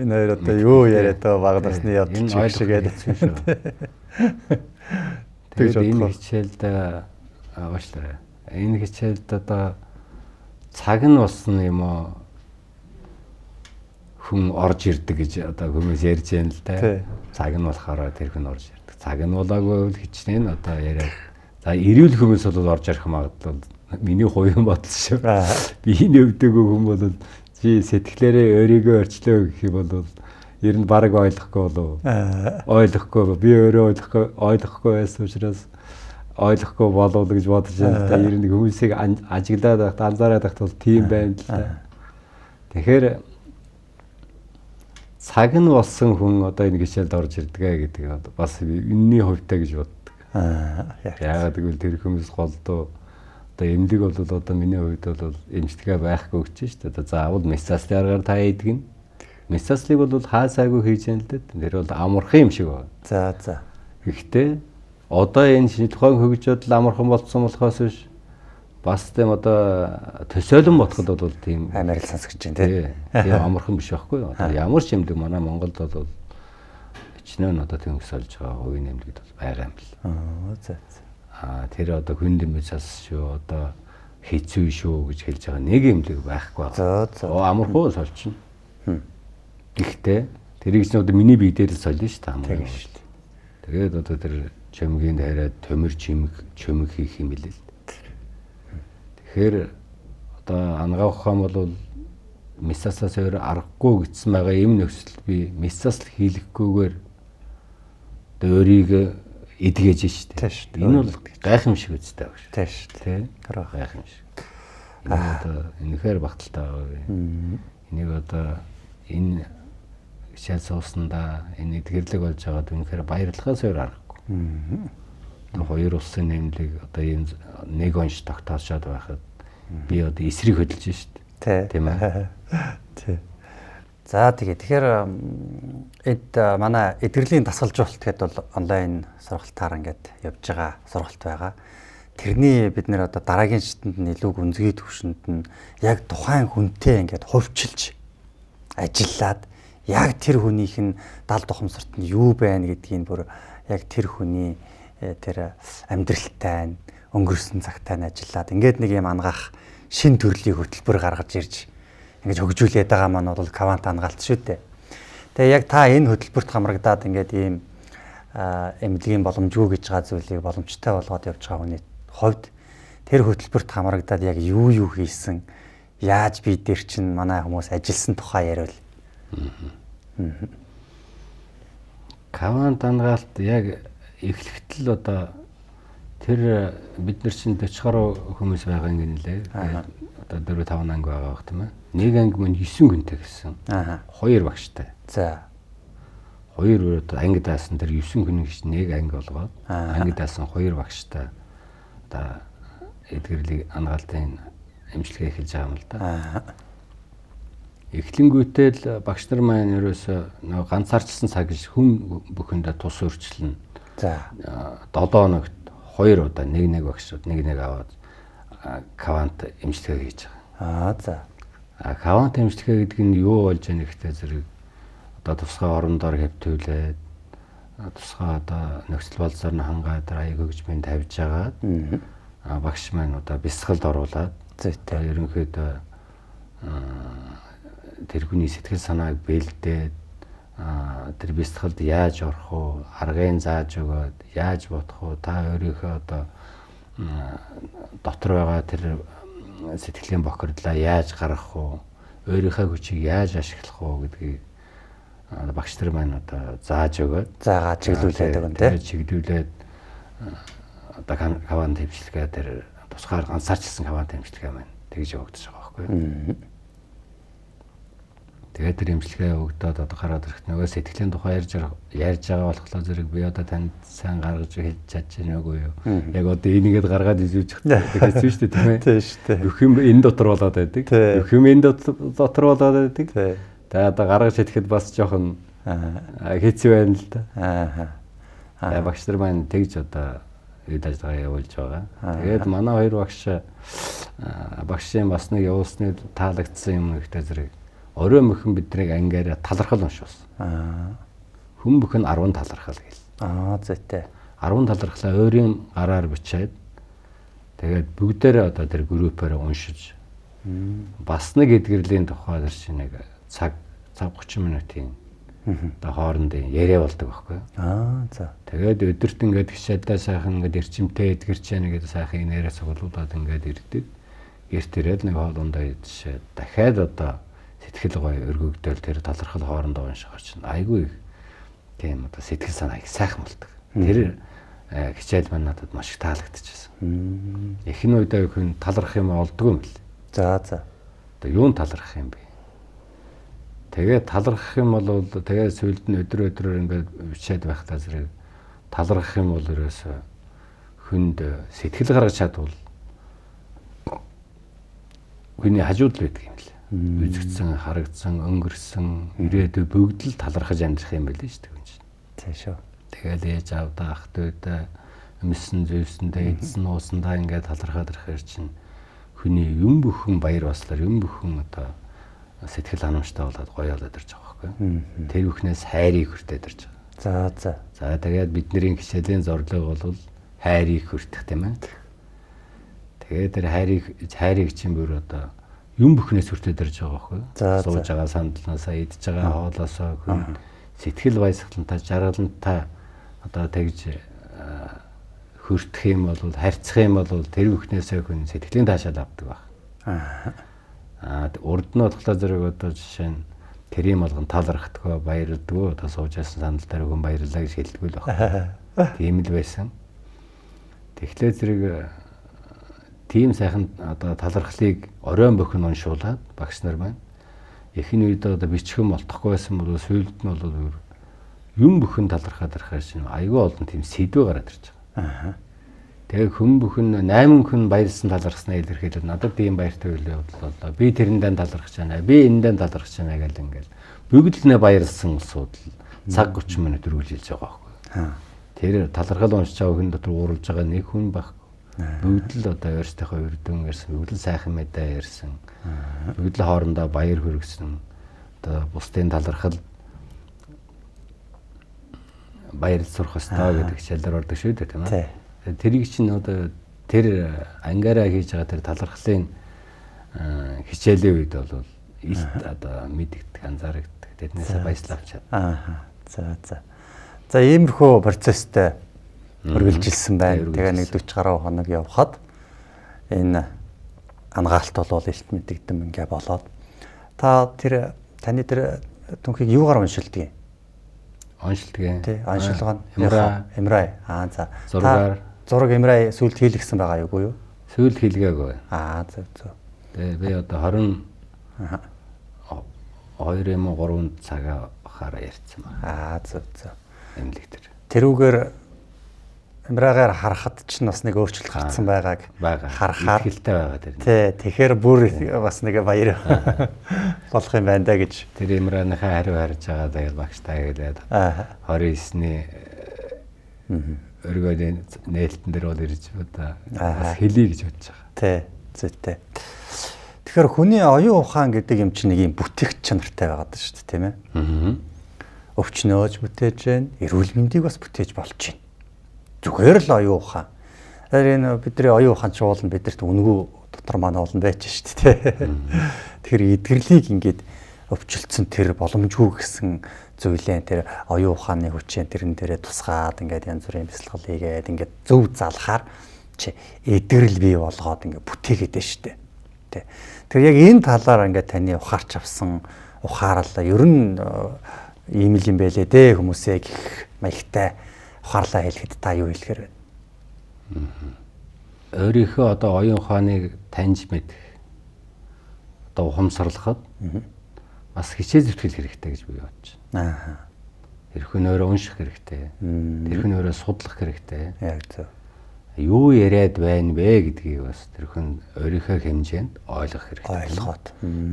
энэ хоёр одоо юу яриад байгаа баг насны явдал шиг ярьсан шүү. Тэгээд энэ хичээлд аашлаа. Энэ хичээлд одоо цаг нь болсон юм уу? Хүн орж ирдэг гэж одоо хүмүүс ярьж байна л да. Цаг нь болохоор тэр хүн орж ирдэг. Цаг нь болоогүй хичнээн одоо яриад. За эрүүл хүмүүс бол орж ирэх магадлал миний хувийн бодол шүү. Биений өвдөгөө хүн бол чи сэтгэлээрээ өөрийгөө орчлоо гэх юм бол ер нь бараг ойлгохгүй болов. Ойлгохгүй би өөрөө ойлгохгүй байсан учраас ойлгохгүй болов гэж бодож байна. Та ер нь хүмүүсийг ажиглаад байхад анзаараад байхад бол тийм байна л да. Тэгэхээр цаг нь болсон хүн одоо энэ гişэлд орж ирдэг гэдэг бас энэний хувьтай гэж боддог. Яагаад гэвэл тэр хүмүүс голдоо одоо эмнэлэг бол одоо миний хувьд бол эмчтгээ байхгүй гэж шүү дээ. Одоо заавал мессаслын аргаар та хийдэг нь. Мессаслыг бол хаасаагүй хийж яана л дээ. Тэр бол амархан юм шиг байна. За. Гэхдээ одоо энэ тухайн хөгжөөд амархан болцсон болохоос биш бас тийм одоо төсөөлөн ботход бол тийм амарл сонсгож байна тийм амархан биш байхгүй. Одоо ямар ч эмнэлэг манай Монголд бол хичнээн одоо тийм өсөлж байгаа хувийн эмнэлэгд бол байгаа юм л. За. Тэр одоо хүн дэмжээс шүү одоо хэцүү шүү гэж хэлж байгаа нэг эмнэлэг байхгүй байна. Амархан сольчихно. Гэхдээ тэрийг ч одоо миний бие дээр л сольно шүү дээ. Тэгээд одоо тэр чөмгийн дайраад төмөр чөмөг хийх юм билээ. Тэгэхээр одоо ангаах хаан бол мессасаас өөр аргагүй гэсэн байгаа юм нөхцөл би мессас л хийлэхгүйгээр өөрийгөө эдгэж штэ. Энэ бол гайхамшиг үстэй баг шүү. Тэш тий. Гайхамшиг. Энэ одоо энэхээр багталтай байгаа. Энийг одоо энэ хичээл суусандаа энэ эдгэрлэг болж байгаад үнэхээр баярлахаас өөр аргагүй. Одоо хоёр улсын нэмлэг одоо энэ нэг онш тогтоосоод байхад би одоо эсрэг хөдөлж штэ. Тийм ээ. Тий. За тэгэхээр эд манай эдгэрлийн дасгалжуулалт гэдэг бол онлайн сургалтаар ингээд явж байгаа сургалт байгаа. Тэрний бид нэр одоо дараагийн шатнд нь илүү гүнзгий төвшөнд нь яг тухайн хүнтэй ингээд хувьчилж ажиллаад яг тэр хүнийх нь далд ухамсарт нь юу байна гэдгийг бүр яг тэр хүний тэр амьдралтай өнгөрсөн цагтай нь ажиллаад ингээд нэг юм ангаах шин төрлийн хөтөлбөр гаргаж ирж ингэж хөгжүүлээд байгаа маань бол квант ангаалт шүү дээ. Тэгээ яг та энэ хөтөлбөрт хамрагдаад ингээд ийм эмнэлгийн боломжгүй гэж байгаа зүйлийг боломжтой болгоод явж байгаа хүний хувьд тэр хөтөлбөрт хамрагдаад яг юу хийсэн, яаж би дээр чинь манай хүмүүс ажилласан тухай яриул. Квант ангаалт яг эхлэхэд л одоо тэр бид нар чинь 40 гаруй хүмүүс байгаа юм ginэлээ. Одоо 4-5 анги байгаа бах тийм ээ. Нэг анги мань 9 хүнтэй гэсэн. 2 багштай. За. 2 анги даасан тэр 9 хүн гэж нэг анги болгоод анги даасан 2 багштай одоо эдгэрлийг ангаалтын эмчилгээ эхэлж байгаа юм л да. Эхлэнгүүтээ л багш нар маань ерөөсөө нэг ганцаарчсан цаг гэж хүн бүхэндээ тус өөрчлөн. За 7 хоногт 2 удаа нэг багшууд нэг аваад квант эмчилгээ хийж байгаа. За. Кавант эмчилгээ гэдэг нь юу болж яах гэхтэй зэрэг одоо тусгай орондоор хэвтүүлээд тусгай одоо нөхцөл болзоор нь хангаад аяг хөгжмийн тавьж агаад багш маань одоо бясалгалд оруулаад ерөнхийдөө тэр хүний сэтгэл санааг бэлдээд тэр бясалгалд яаж орох уу, аргыг зааж өгөөд яаж бодох уу, та өөрийнхөө одоо дотор байгаа тэр сэтгэлийн бохирдлаа яаж гаргах уу, өөрийнхөө хүчийг яаж ашиглах уу гэдгийг багш нар маань одоо зааж өгөөд чиглүүлээд байгаа юм тийм. Чиглүүлээд одоо кавант эмчилгээ тэр тусгаар ганцаарчилсан кавант эмчилгээ маань тэгж явагдаж байгаа байхгүй юу. Тэгээд тэр эмчилгээ өгдөөд одоо гараад ирэхэд нөгөө сэтгэлийн тухай ярьж байгаа болохоор зэрэг би одоо танд сайн гаргаж хэлж чадж байна уу юу? Яг одоо энийгээд гаргаад изүүлж хэлсэн шүү дээ тийм ээ. Тийм шүү дээ. Бүх юм энэ дотор болоод байдаг. Бүх юм энэ дотор болоод байдаг. Тэгээд одоо гаргаж хэлэхэд бас жоохон хэцүү байна л да. Аа. Багш нар маань тэгж одоо үйл ажиллагаа явуулж байгаа. Тэгээд манай хоёр багшийн бас нэг явуулсны таалагдсан юм ихтэй зэрэг орой мөхөн биднийг ангиараа талархал уншуулсан. Хүн бүхэн 10 талархал гэл. Зүйтэй. 10 талархлаа өөрийн гараар бичээд тэгээд бүгдээрээ одоо тэр группээр уншиж бас нэг эдгэрлийн тухай тэр чинь нэг цаг 30 минутын одоо хоорондын яриа болдог байхгүй. За. Тэгээд өдөрт ингээд хичээлдээ сайхан ингээд эрчимтэй эдгэрч яана гэдэг сайхан нэрээ цуглуулад ингээд ирдэг. Гэрт ирээд нэг хоолундаа идчихээ дахиад одоо сэтгэл гоё өргөгдөөл тэр талархал хоорондоо уншихаар чинь айгүй их тийм одоо сэтгэл санаа их сайхан болдог. Тэр хичээл маань надад маш их таалагдчихсан. Эхний үедээ хүн талархах юм олдгүй юм бэл. За. Одоо юунд талархах юм бэ? Тэгээд талархах юм бол тэгээд сүйд нь өдрөөр ингээд бичээд байхдаа зэрэг талархах юм бол ерөөсөө хүнд сэтгэл гаргаж чадвал хүний хажууд л байдаг юм лээ. Үзэгдсэн, харагдсан, өнгөрсөн, ирээдүй бүгд л талархаж амьдрах юм байл шүү дээ хүн чинь. Тийм шүү. Тэгэл ээж аавдаа ах дүүдээ өмсөн зөөсөндөө эдсэн уусандаа ингээд талархаад ирэхээр чинь хүний юм бүхэн баяр баясгалаар юм бүхэн одоо сэтгэл ханамжтай болоод гоё болоод ирж байгаа байхгүй. Тэр бүхнээс хайрыг хүртээд ирж байгаа. За. За тэгээд бидний хичээлийн зорилго бол хайрыг хүртэх тийм ээ. Тэгээд тэр хайрыг чинь бүр одоо юм бүхнээс хүртээд ирж байгаа байхгүй. Сууж байгаа сандлаасаа идж байгаа хоолоосоо хүн сэтгэл баясгалантай жаргалантай одоо тэгж хүртэх юм бол харьцах юм бол тэр бүхнээсээ хүн сэтгэлийн таашаал авдаг баг. Урд нь болохоор зэрэг одоо жишээ нь тэр юм болгон талархдаггүй баярлдаггүй одоо сууж байсан сандал дээр хүн баярлалаа гэж хэлдэггүй л баг. Тийм л байсан. Тэгэхээр зэрэг тийм сайхан одоо талархлыг оройн бөхөн уншуулад багш нар маань эхний үед одоо бичхэн болтохгүй байсан бол сүүлд нь бол юм бүхэн талархаад ирэхээр чинь айгүй олон тийм сэдвээ гараад ирж байгаа. Тэгээ хүн бүхэн 8 хүн баярлсан талархснаа илэрхийлээд надад ийм баяртай үйл явдал боллоо. Би тэрэндээ талархаж байна. Би энэндээ талархаж байна гэл ингээл бүгд л нэ баярлсан асуудал цаг 30 минут үргэлжилж байгаа байхгүй. Тэр талархал уншиж байгаа хүн дотор ууралж байгаа нэг хүн байхгүй. Бүгд л одоо өөрсдийнхөө үрдэн ярьсан, бүгд л сайхан мэдээ ярьсан. Бүгд л хоорондоо баяр хүргэсэн. Одоо бусдын талархал баяр сурах ёстой гэдэг хичээлээр ордог шүү дээ тийм ээ. Тэрийг чинь одоо тэр ангаараа хийж байгаа тэр талархлын хичээлийн үед бол одоо мэддэг, анзаардаг. Тэднээсээ баярлал авч чадна. За иймэрхүү процесстэй үргэлжилсэн байна. Тэгээ нэг 40 гаруй хоног явхад энэ ангаалт бол илт мэдэгдэм ингээ болоод таны тэр түнхийг юугаар уншилдаг юм? Уншилдаг. Тий, уншилгаа нь Эмрай. За. Зураг Эмрай сүүлд хийлгсэн байгаа юу? Сүүлд хийлгээгүй. Зөв. Тэгээ би одоо 22 юм уу 3 цагаа хараа ярьсан байна. Зөв. Эмнэлэг тэр. Тэрүүгээр Эмрайгаар харахад ч бас нэг өөрчлөлт гарсан байгааг харахаар ихтэй байгаа тэр. Тий, тэгэхээр бүр бас нэг баяр болох юм байна да гэж. Тэр Эмрайныхаа хариу харж байгаа тэгэл багштай гэлээд 29-ний өргөлийн нээлтэн дээр бол ирж одоо бас хэлье гэж бодож байгаа. Тий, зүйтэй. Тэгэхээр хүний оюун ухаан гэдэг юм чинь нэг юм бүтээгч чанартай байгаад шүү дээ, тийм ээ. Өвчнөөж бүтээж байна, эрүүл мэндийг бас бүтээж болж байна. Зүгээр л оюун ухаан. Тэгэхээр энэ бидний оюун ухаан ч уулна бидэрт үнгүү дотор манай уулна байж шүү дээ. Тэгэхээр эдгэрлийг ингээд өвчлцсөн тэр боломжгүй гэсэн зүйлэн тэр оюун ухааны хүчин тэрэн дээрээ тусгаад ингээд янз бүрийн бясалгал хийгээд ингээд зөв залхаар чи эдгэрэл бий болгоод ингээд бүтээгээд байна шүү дээ. Тэ. Тэр яг энэ талаар ингээд таны ухаарч авсан ухаарлаа ер нь ийм л юм байлээ дээ хүмүүсээ гэх маягтай ухаарлаа хэлэхэд та юу хэлэхээр байна? Өөрийнхөө одоо оюун ухааныг таньж мэдэх одоо ухамсарлахад бас хичээл зүтгэл хэрэгтэй гэж би бодож байна. Тэрхүү нөрөө унших хэрэгтэй. Тэрхүү нөрөө судлах хэрэгтэй. Яг зөв. Юу яриад байна вэ гэдгийг бас тэрхүү өөрийнхөө хэмжээнд ойлгох хэрэгтэй. Ойлгоод.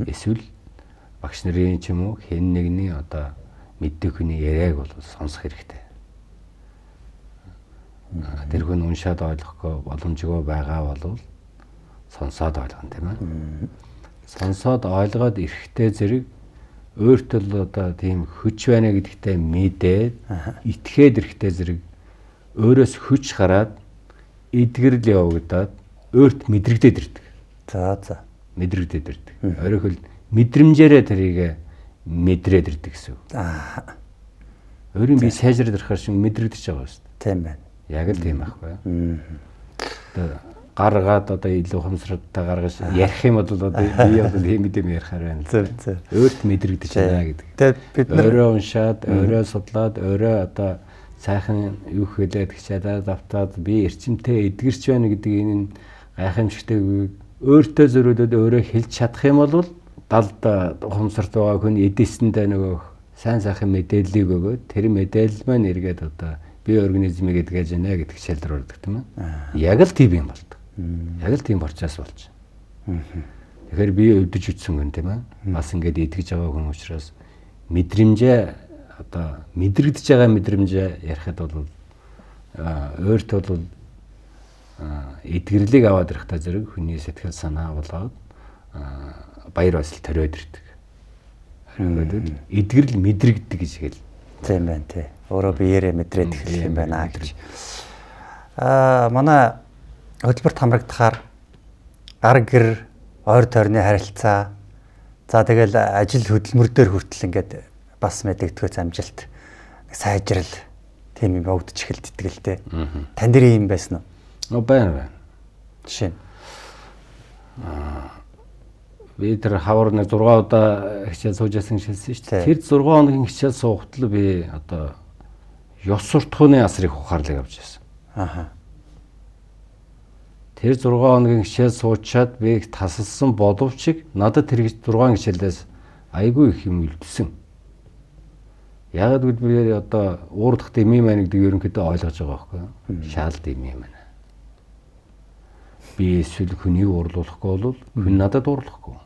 Эсвэл багш нарын ч юм уу хэн нэгний одоо мэддэг хүний яриаг бол сонсох хэрэгтэй. Тэрхүү уншаад ойлгохгүй боломжгүй байгаа бол сонсоод ойлгоно тийм ээ. Сонсоод ойлгоод эрэхтэй зэрэг өөртөө л одоо тийм хүч байна гэдэгтээ мэдээд итгээд эрэхтэй зэрэг өөрөөс хүч гараад эдгэрэл явагдаад өөрт мэдрэгдээд ирдэг. За. Мэдрэгдээд ирдэг. Өөрөөр хэл мэдрэмжээрээ тэрийг мэдрээд ирдэг гэсэн үг. Өөрийн бие сайжраад ирэх шиг мэдрэгдэж байгаа шүү дээ. Тийм байна. Яг л тийм байхгүй юу? Одоо гаргаад одоо илүү ухамсартай гаргаж ярих юм бол одоо би одоо тийм мэдэм ярихаар байна. Зөв. Өөрт мэдрэгдэж байна гэдэг. Тэгээд бид нар өөрөө уншаад, өөрөө судлаад, өөрөө одоо сайхан юу хэлээд хичээлээ давтаад би эрчимтэй эдгэрч байна гэдэг энэ гайхамшигтай өөртөө зөрүүлээд өөрөө хэлж чадах юм бол далд ухамсарт байгаа хүн эдээсэндээ нөгөө сайн сайхан мэдээллийг өгөөд тэр мэдээлэл маань эргээд одоо бие организмыг эдгэж байна гэдэг шалдар ордог тийм ээ. Яг л тийм юм болдог. Яг л тийм процесс болж байна. Тэгэхээр би өвдөж үтсэн хүн тийм ээ. Бас ингээд эдгэж байгаа хүн учраас мэдрэмжээ одоо мэдрэгдэж байгаа мэдрэмжээ ярихад бол өөртөө бол эдгэрлийг аваад ирэхтэй зэрэг хүний сэтгэл санаа болоод баяр баясгал төрөөд ирдэг. Эдгэрэл мэдрэгддэг гэж хэл. Тийм байна тий. Өөрөө биеэрээ мэдрээд эхлэх юм байна гэж. Манай хөтөлбөрт хамрагдахаар гар гэр ойр тойрны харилцаа за тэгэл ажил хөдөлмөр дээр хүртэл ингээд бас мэдэгдэхүйц амжилт сайжрал тийм юм өгдөж эхэлдэг л дээ. Тань дээр юм байсан уу? Байна. Жишээ нь би тэр хавар нэг 6 удаа хичээл сууж ясан шилсэн шүү дээ. Тэр 6 хоногийн хичээл суухтал би одоо ёс суртахууны асрыг ухаарлыг авч ирсэн. Тэр 6 хоногийн хичээл суучаад би тасалсан боловч надад тэр 6 хичээлээс айгүй их юм үлдсэн. Яг л би одоо уурдах дэмий маань гэдэг ерөнхийдөө ойлгож байгаа байхгүй юу? Шаал дэмий маань. Би эсвэл хүнийг уурлуулахгүй бол хүн надад уурлахгүй.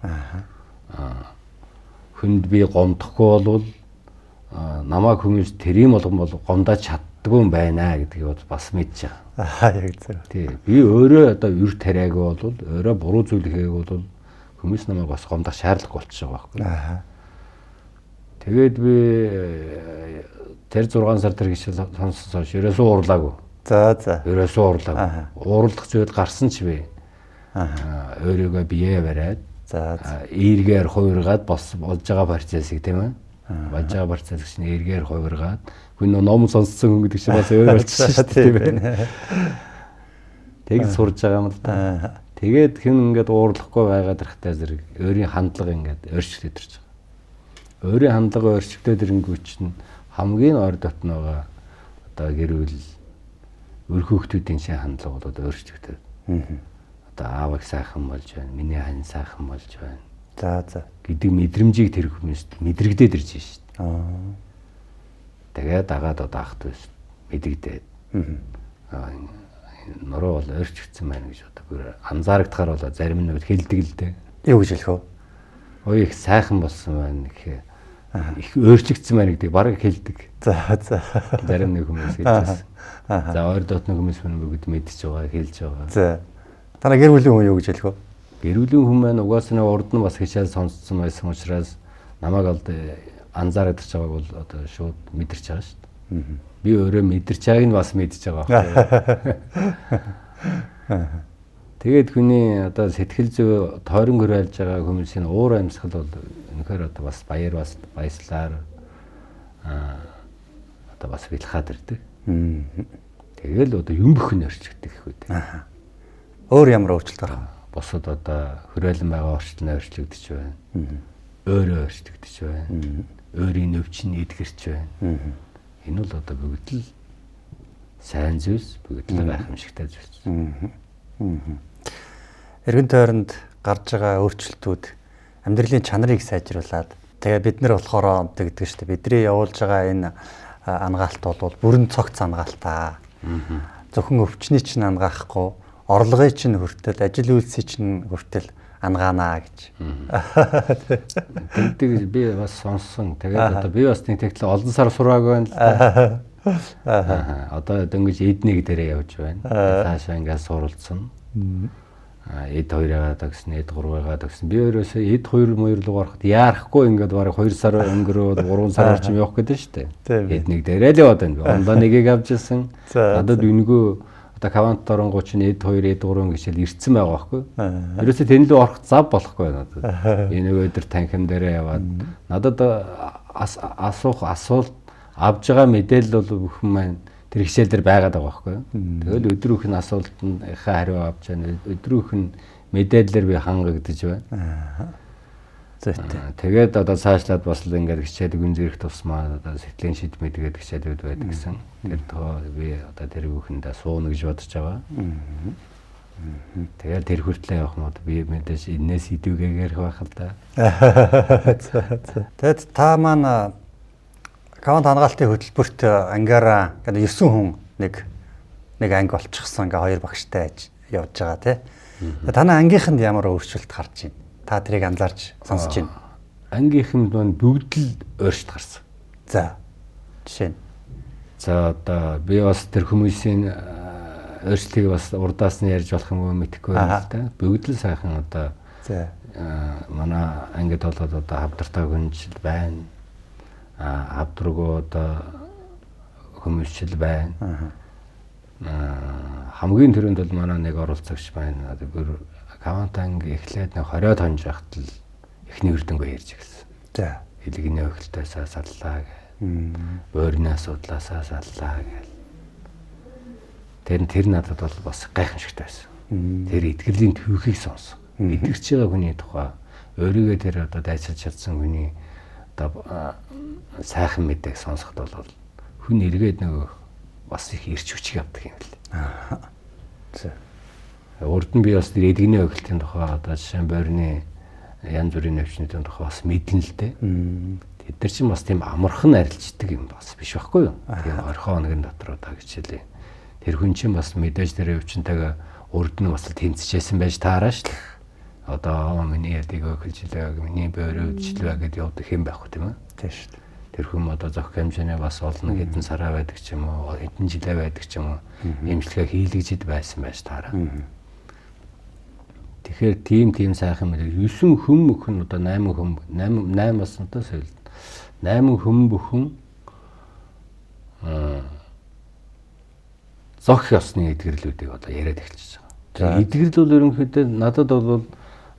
Хүнд би гомдохгүй бол намайг хүмүүс тэрийм болгон бол гомдож чаддгүй юм байна гэдгийг бас мэдж байгаа. Яг зөв. Тий. Би өөрөө одоо юр тариагүй бол өөрөө буруу зүйл хийгээгүй бол хүмүүс намайг бас гомдох шаардлагагүй болчихж байгаа байхгүй юу? Тэгээд би тэр 6 сар тэр хичээл сонссон хойш ерөөсөө уурлаагүй. За. Ерөөсөө уурлаагүй. Уурлах зүйл гарсан ч би өөрийгөө бие бариад эргээр хувиргаад болж байгаа процессыг тийм ээ. Болж байгаа процессыг чинь эргээр хувиргаад хүн ном сонссон хүн гэдэг чинь бас өөр болчихсон шүү дээ тийм ээ. Тэг сурж байгаа юм л да. Тэгээд хүн ингээд уурлахгүй байгаад ирэхтэй зэрэг өөрийн хандлага ингээд өөрчлөлт ирж байгаа. Өөрийн хандлага өөрчлөлтөд ирэнгүүт чинь хамгийн ойр дотн байгаа одоо гэрүүл өр хүүхдүүдийн шин хандлага бол одоо өөрчлөгдөв. Одоо аавыг сайхан болж байна, миний хань сайхан болж байна. За. Гэдэг мэдрэмжийг тэр хүмүүст мэдрэгдээд ирж байна шүү дээ. Тэгээд дагаад одоо ахт байсан мэдэгдээд. Нуруу бол өөрчлөгдсөн байна гэж одоо анзаарагдахаар бол зарим нь хэлдэг л дээ. Юу гэж хэлэх вэ? Ой их сайхан болсон байна гэх их өөрчлөгдсөн байна гэдэг бараг хэлдэг. За. Зарим нэг хүмүүс хэлсэн. За ойр дотны хүмүүс бүгд мэдчихэж байгаа, хэлж байгаа. За. Танаа гэр бүлийн хүн юу гэж хэлэх вэ? Гэрүүлийн хүн маань угаасаа нэг урд нь бас хичээл сонсцсон байсан учраас намайг бол анзаараад ирж байгааг бол одоо шууд мэдэрч байгаа шүү дээ. Би өөрөө мэдэрч байгааг нь бас мэдж байгаа байхгүй. Тэгээд хүний одоо сэтгэл зүй тойрон хөрөөлж байгаа хүмүүсийн уур амьсгал бол үнэхээр одоо бас баяслаар одоо бас бэлхаад ирдэг. Тэгэл одоо юм бүхэн өрчлөгдөх гэх үү. Өөр ямар өөрчлөлт гарах вэ? Бусад одоо хөрөөлөн байгаа орчлон өөрчлөгдөж байна. Өөрөө өөрчлөгдөж байна. Өөрийн өвчин эдгэрч байна. Энэ бол одоо бүгд л сайн зүйлс, бүгд л гайхамшигтай зүйлс. Эргэн тойронд гарч байгаа өөрчлөлтүүд амьдралын чанарыг сайжруулад тэгээ бид нар болохоор гэдэг шүү дээ. Бидний явуулж байгаа энэ ангаалт бол бүрэн цогц ангаалтаа. Зөвхөн өвчний чинь ангаахгүй, орлогын чинь хүртэл, ажил үйлсийн чинь хүртэл ангаанаа гэж. Тэгдэг би бас сонссон. Тэгээд одоо би бас нэг тэгтэл олон сар сураагүй байна л да. Одоо дөнгөж эднийг дээрээ явж байна. Цаашаа ингээд суралцсан. Эд 2 яагаад гэсэн, эд 3 яагаад гэсэн. Би өөрөөсөө эд 2 руу ороход яарахгүй ингээд бараг 2 сар өнгөрөөд 3 сар орчим явах гэдэг шүү дээ. Эд нэг дээрээ л яваад байна. Ондоо нэгийг авч ирсэн. Надад үнгөө одоо кавант оронгоо чинь эд 2, эд 3 гişэл ирцэн байгаа байхгүй. Ерөөсөө тэн лөө орох зав болохгүй надад. Энэ өдөр танхим дээрээ яваад надад асуулт авж байгаа мэдээлэл бол бүхэн маань тэр хичээл дээр байгаад байгаа байхгүй. Тэгэл өдрөөх нь асуултанд хариу авч байгаа. Өдрөөх нь мэдээлэлээр би хангагдаж байна. Тэгээд одоо цаашлаад бас л ингээд хичээлийг үнзэрэх тусмаа одоо сэтгэлийн шийдмэд гэдэг хичээлүүд байдаг гэсэн. Тэр тоо би одоо тэр бүхэндээ сууна гэж бодож байгаа. Тэгээд тэр хүртлээ явах нь би мэдээж энэс идэвгээр байх л да. Тэгэд та маань кавант хангаалтын хөтөлбөрт ангаараа 9 хүн нэг анги болчихсон ингээ 2 багштай явж байгаа тий. Танай ангийнханд ямар өөрчлөлт гарч байна? Та тэрийг анзаарч сонсож байна. Ангийнханд маань бүгд л өөрчлөлт гарсан. За. Жишээ нь. За одоо би бас тэр хүмүүсийн өөрчлөлтийг бас урдаас нь ярьж болох юм уу мэдэхгүй байна л да. Бүгд л сайхан одоо манай ангид болоод одоо хавдартай хүнжил байна. Авдрагуу одоо хүмүүсчил байна. Хамгийн түрүүнд бол манай нэг оролцогч байна. Одоо кавант анги эхлээд нэг 20-од хонж байхад л эхний үрдэнгөө ярьж эхэлсэн. За. Илгэний өхөлтөөсөө саллаа гэх. Бөөрийн асуудлаасаа саллаа гэх. Тэр надад бол бас гайхамшигтай байсан. Тэр эдгэрлийн төвхийг сонсон. Эдгэрч байгаа хүний тухай өөрийгөө тэр одоо дайсалж чадсан хүний одоо сайхан мэдээг сонсоход бол хүн эргээд нөгөө бас их ирч хүчиг авдаг юм л. Урд нь би бас тэр эдгний өхөлтийн тухай одоо жишээ нь бөөрийн янз бүрийн өвчнүүдийн тухай бас мэдэн л дээ. Тэд нар чинь бас тийм амархан арилждаг юм бас биш байхгүй юу? Тийм орхон хоногийн дотор удаа гिचэлээ. Тэр хүн чинь бас мэдээж тэр өвчнөтэйгээ урд нь бас тэнцэжсэн байж таараа шүү дээ. Одоо миний ядыг өхөлжилээ, миний бөөрөө өвчлөө гэдээ явдаг юм байх үү тийм ээ? Тийм шүү дээ. Тэр хүн одоо зохих хэмжээний бас олон хэдэн сараа байдаг ч юм уу, хэдэн жилээ байдаг ч юм уу, эмчилгээ хийлгэжид байсан байж таараа. Тэгэхээр тийм сайхан мэлэг 9 хүн бүхэн одоо 8-аас одоо соёл 8 хүн бүхэн зохих ёсны эдгэрлүүдийг одоо яриад эхэлчихэж байгаа. Эдгэрэл бол ерөнхийдөө надад бол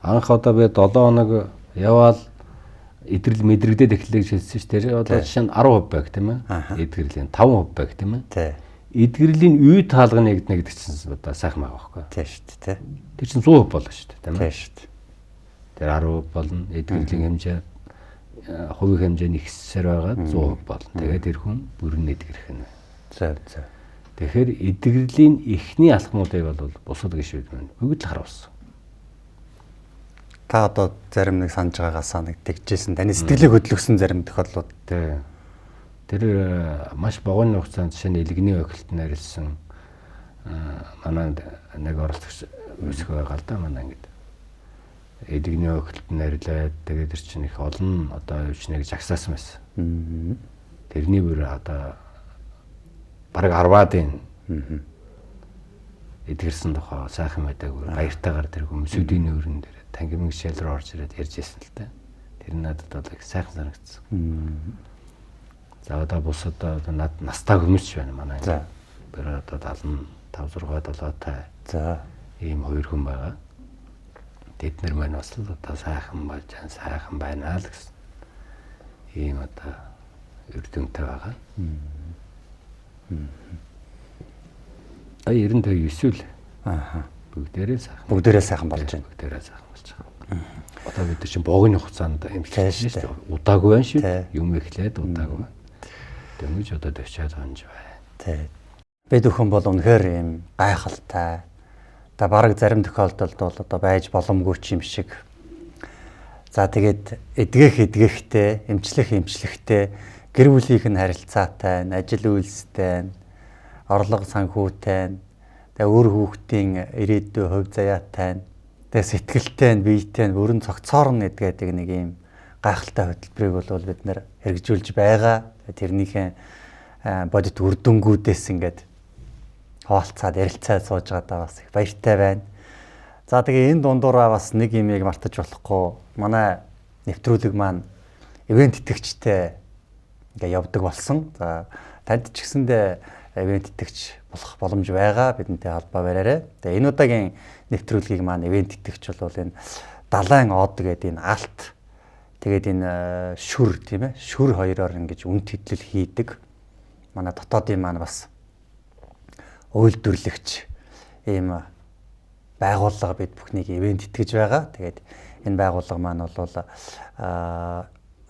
анх одоо би 7 хоног яваал эдгэрэл мэдрэгдээд эхлэе гэж хэлсэн шүү дээ. Одоо жишээ нь 10% байг тийм ээ. Эдгэрлийн 5% байг тийм ээ. Тий. Эдгэрлийн үе таалганы гэдэг нэг чинь одоо сайхан байгаа байхгүй. Тий шүү дээ. Тэр чинь 100% болно шүү дээ тийм ээ. Тий шүү дээ. Тэр 10% болно. Эдгэрлийн хэмжээ хувийн хэмжээ нэгсээр байгаа 100% болно. Тэгээд тэр хүн бүрэн эдгэрэх нь. За. Тэгэхээр эдгэрлийн эхний алхмуудыг бол бусад гişүүд маань бүгд л харуулсан. Та одоо зарим нэг санаж байгаагаасаа нэг тэгжсэн таны сэтгэлийг хөдөлгсөн зарим тохиолдлууд. Тий. Тэр маш богино хугацаанд жишээ нь илгэний өхөлтөнд арилсан манай нэг оролцогч өсгөө байгаа л да манай ангид. Илгэний өхөлтөнд арилаад тэгээд тэр чинь их олон одоо өвчнэг жагсаасан байсан. Тэрний бүр одоо бараг 10-аад эдгэрсэн тохоо сайхан байдаггүй баяртайгаар тэр хүмүүсүүдийн нүүрэн дээр тангим гişэл рүү орж ирээд ярьж байсан л та. Тэр надад бол их сайхан санагдсан. За одоо бусад над настай хүмүүс байна манай. За. Тэр одоо 75 6 7-тай. За. Ийм хоёр хүн байгаа. Тэд нар маань бас л одоо сайхан байна л гэсэн. Ийм одоо өрдөнтэй байгаа. 99 л. Бүгдээрээ сайхан. Бүгдээрээ сайхан болж байна. Бүгдээрээ сайхан болж байгаа. Одоо бид чинь богино хугацаанд эмчлэж шүү дээ. Удаагүй байна шүү. Юм эхлээд удаагүй. Дэмэж одоо 40 онж байна. Тий. Бид өхөн бол үнэхээр юм гайхалтай. Та бараг зарим тохиолдолд бол одоо байж боломгүй юм шиг. За тэгээд эдгэхтэй, эмчлэхтэй, гэр бүлийнх нь харилцаатай, ажил үйлстэй, орлого санхүүтэй, тэгээ өөр хүүхдийн ирээдүйн хувь заяатай, тэгээ сэтгэлтэй, биетэй бүрэн цогцоор нь эдгээд нэг юм гайхалтай хөтөлбөрийг бол бид нэр хэрэгжүүлж байгаа. Тэрнийхээ бодит үр дүнгуудээс ингээд хаалцаад ярилцаад сууж байгаадаа бас их баяртай байна. За тэгээ энэ дундуураа бас нэг юм яг мартаж болохгүй. Манай нэвтрүүлэг маань ивент итгэгчтэй ингээ явдаг болсон. За танд ч гэсэндээ ивент итгэгч болох боломж байгаа. Бидэнтэй холбоо бариарай. Тэгээ энэ удаагийн нэвтрүүлгийг маань ивент итгэгч бол энэ далайн од гэдэг энэ алт тэгээд энэ шүр тийм ээ. Шүр хоёроор ингэж үн тэтлэл хийдэг. Манай дотоодын маань бас үйлдвэрлэгч ийм байгууллага бид бүхнийг ивент итгэж байгаа. Тэгээд энэ байгууллага маань бол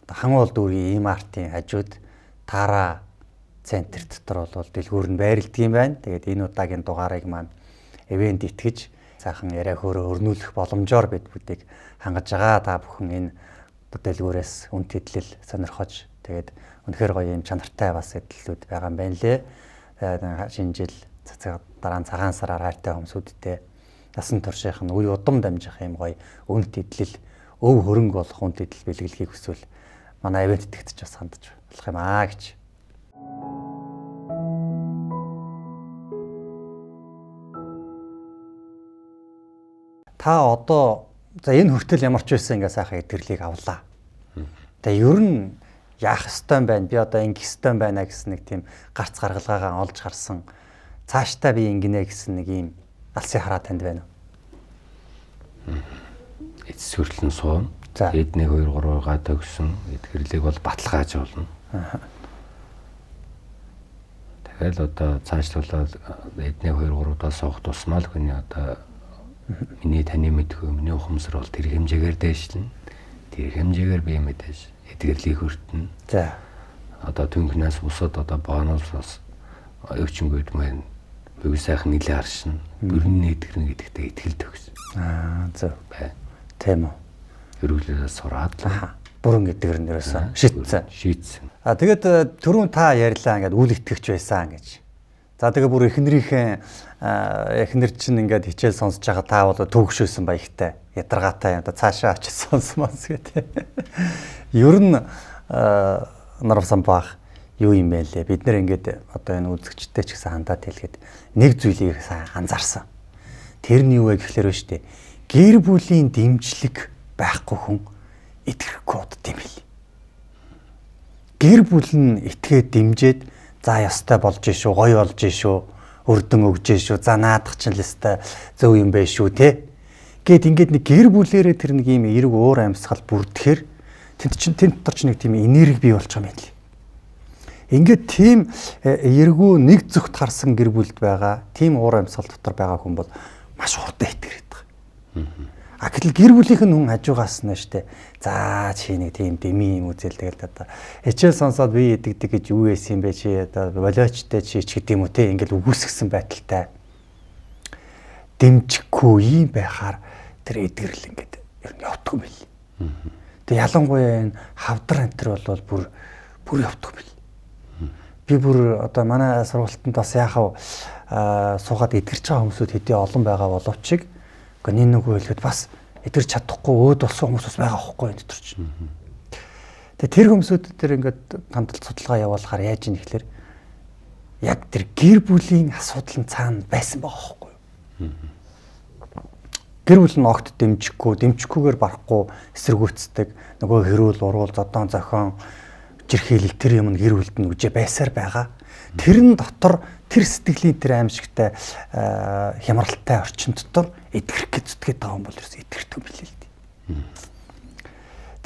хангуул дүүргийн имартын хажууд Тара центр дотор бол дэлгүүр нь байрладаг юм байна. Тэгээд энэ удаагийн дугаарыг маань ивент итгэж сайхан яриа хөөрөө өрнүүлэх боломжоор бид бүдийг хангаж байгаа. Та бүхэн энэ дэлгүүрээс үн тэтлэл сонирхож тэгээд үнэхээр гоё юм чанартай бас эдлүүд байгаа юм байна лээ. Тэгээд шинэ жил дараа нь цагаан сараар хайртай хүмүүсүүдтэй насан туршийнх нь үе удам дамжих юм гоё үн тэтлэл өв хөрөнгө болох үн тэтлэл бэлгэлхийг хүсвэл манай ивент итгэгч бас хандаж болох юм аа гэж. Та одоо за энэ хүртэл ямар ч байсан ингээ сайхан эдгэрлийг авлаа. Тэгээ ер нь яах ёстой юм байна? Би одоо ингэх ёстой юм байна гэсэн нэг тийм гарц гаргалгаагаа олж харсан. Цаашдаа би ингэнэ гэсэн нэг юм алсын хараа танд байна уу? Эцэс хүртэл нь суун. Эдний 2-3-гаа төгсөн эдгэрлийг бол баталгааж болно. Тэгэл одоо цаашлуулаад эдний 2-3-даа суух тусмал хүний одоо миний таны мэдгүй миний ухамсар бол тэр хэмжээгээр дээшлэн. Тэр хэмжээгээр би мэдээж эдгэрлийг хүртэн. За одоо түнхнээс бусад одоо бонус бас өвчнгүүд маань бүгд сайхан нэлээ харшин. Бүрэн эдгэрнэ гэдэгтээ итгэл төгс. Зөв бай. Тийм үү. Өргөлөөс сураад бүрэн эдгэрнэ ерөөсөн шийдсэн. Тэгээд түрүүн та ярьлаа ингээд үл итгэгч байсан гэж. За тэгээ бүр эхнэр чинь ингээд хичээл сонсож байгаа та бол төгшөөсөн баяртай. Ядаргаатай одоо цаашаа очиж сонсмоос гэдэг. Ер нь нарвсан баах юу юм бэ лээ. Бид нэр ингээд одоо энэ үзэгчтэй ч гэсэн хандаад хэлгээд нэг зүйлийг сайн анзаарсан. Тэр нь юу вэ гэхлээр ба штэ. Гэр бүлийн дэмжлэг байхгүй хүн итгэхгүй удд юм бэл. Гэр бүл нь итгээд дэмжээд за ёстой болж шүү, гоё болж шүү, өрдөн өгж шүү. За наадах чинь л ёстой зөв юм байна шүү те. Гэт ингээд нэг гэр бүлээрээ тэр нэг юм эрг уур амьсгал бүрдэхэр тэнд дотор ч нэг тийм энерги бий болж байгаа юм байна. Ингээд тийм эргүү нэг зүгт харсан гэр бүлд байгаа, тийм уур амьсгал дотор байгаа хүн бол маш хурдан итгэрээд байгаа. А гэтэл гэр бүлийнх нь хүн хажуугаас нь штэ. За чи нэг тийм дэми юм үзэл тэгэл одоо хичээл сонсоод би идэгдэг гэж юу байсан юм бэ чи одоо болоочтой чи ч гэдэм үү те ингээл үгүйсгсэн байдалтай. Дэмжихгүй юм байхаар тэр эдгэрл ингээд ер нь явдаггүй мэл. Тэг ялангуяа энэ хавдар антер бол бүр явдаггүй мэл. Би бүр одоо манай сургалтанд бас яахав суугаад эдгэрч байгаа хүмүүсүүд хэдий олон байгаа боловч нэг нүгөө хэлэхэд бас эдгэрч чадахгүй өөд болсон хүмүүс байгаа байхгүй энэ төр чинь. Тэгээ тэр хүмүүсүүд тэр ингээд хандлт судалгаа явуулахаар яаж ийм ихлээр яг тэр гэр бүлийн асуудал нь цаана байсан байгаа байхгүй. Гэр бүл нь огт дэмжихгүйгээр барахгүй эсэргүүцдэг нөгөө хэрүүл уруул зодон зохион жирхийлэл тэр юм нь гэр бүлд нь үжээ байсаар байгаа. Тэрэн дотор тэр сэтгэлийн тэр аимшигтай хямралтай орчин дотор эдгэрх гэж зүтгээд байгаа юм бол ерөөс эдгэрдэг юм билээ л дээ.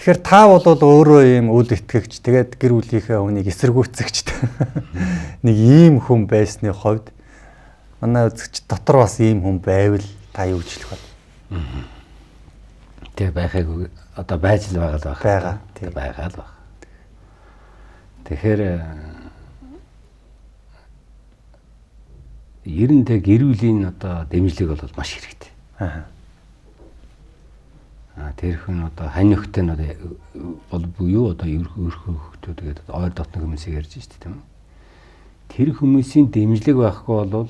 Тэгэхээр та бол өөрөө ийм үл итгэгч тэгээд гэр бүлийнхээ хүнийг эсэргүүцэгч нэг ийм хүн байсны хувьд манай үзэгч дотор бас ийм хүн байвал та юу гэж хэлэх вэ? Тэгээ байхыг одоо байж л байгаа л байгаа. Тэгээ байгаа л байна. Тэгэхээр ер нь тэг гэр бүлийн одоо дэмжлэг бол маш хэрэгтэй. Тэр хүн одоо хань нөхдөд нь бол буюу одоо өөрхөн хөвгтүүд гэдэг ойр дотны хүмүүсийг ярьж штэ тийм үү. Тэр хүмүүсийн дэмжлэг байхгүй бол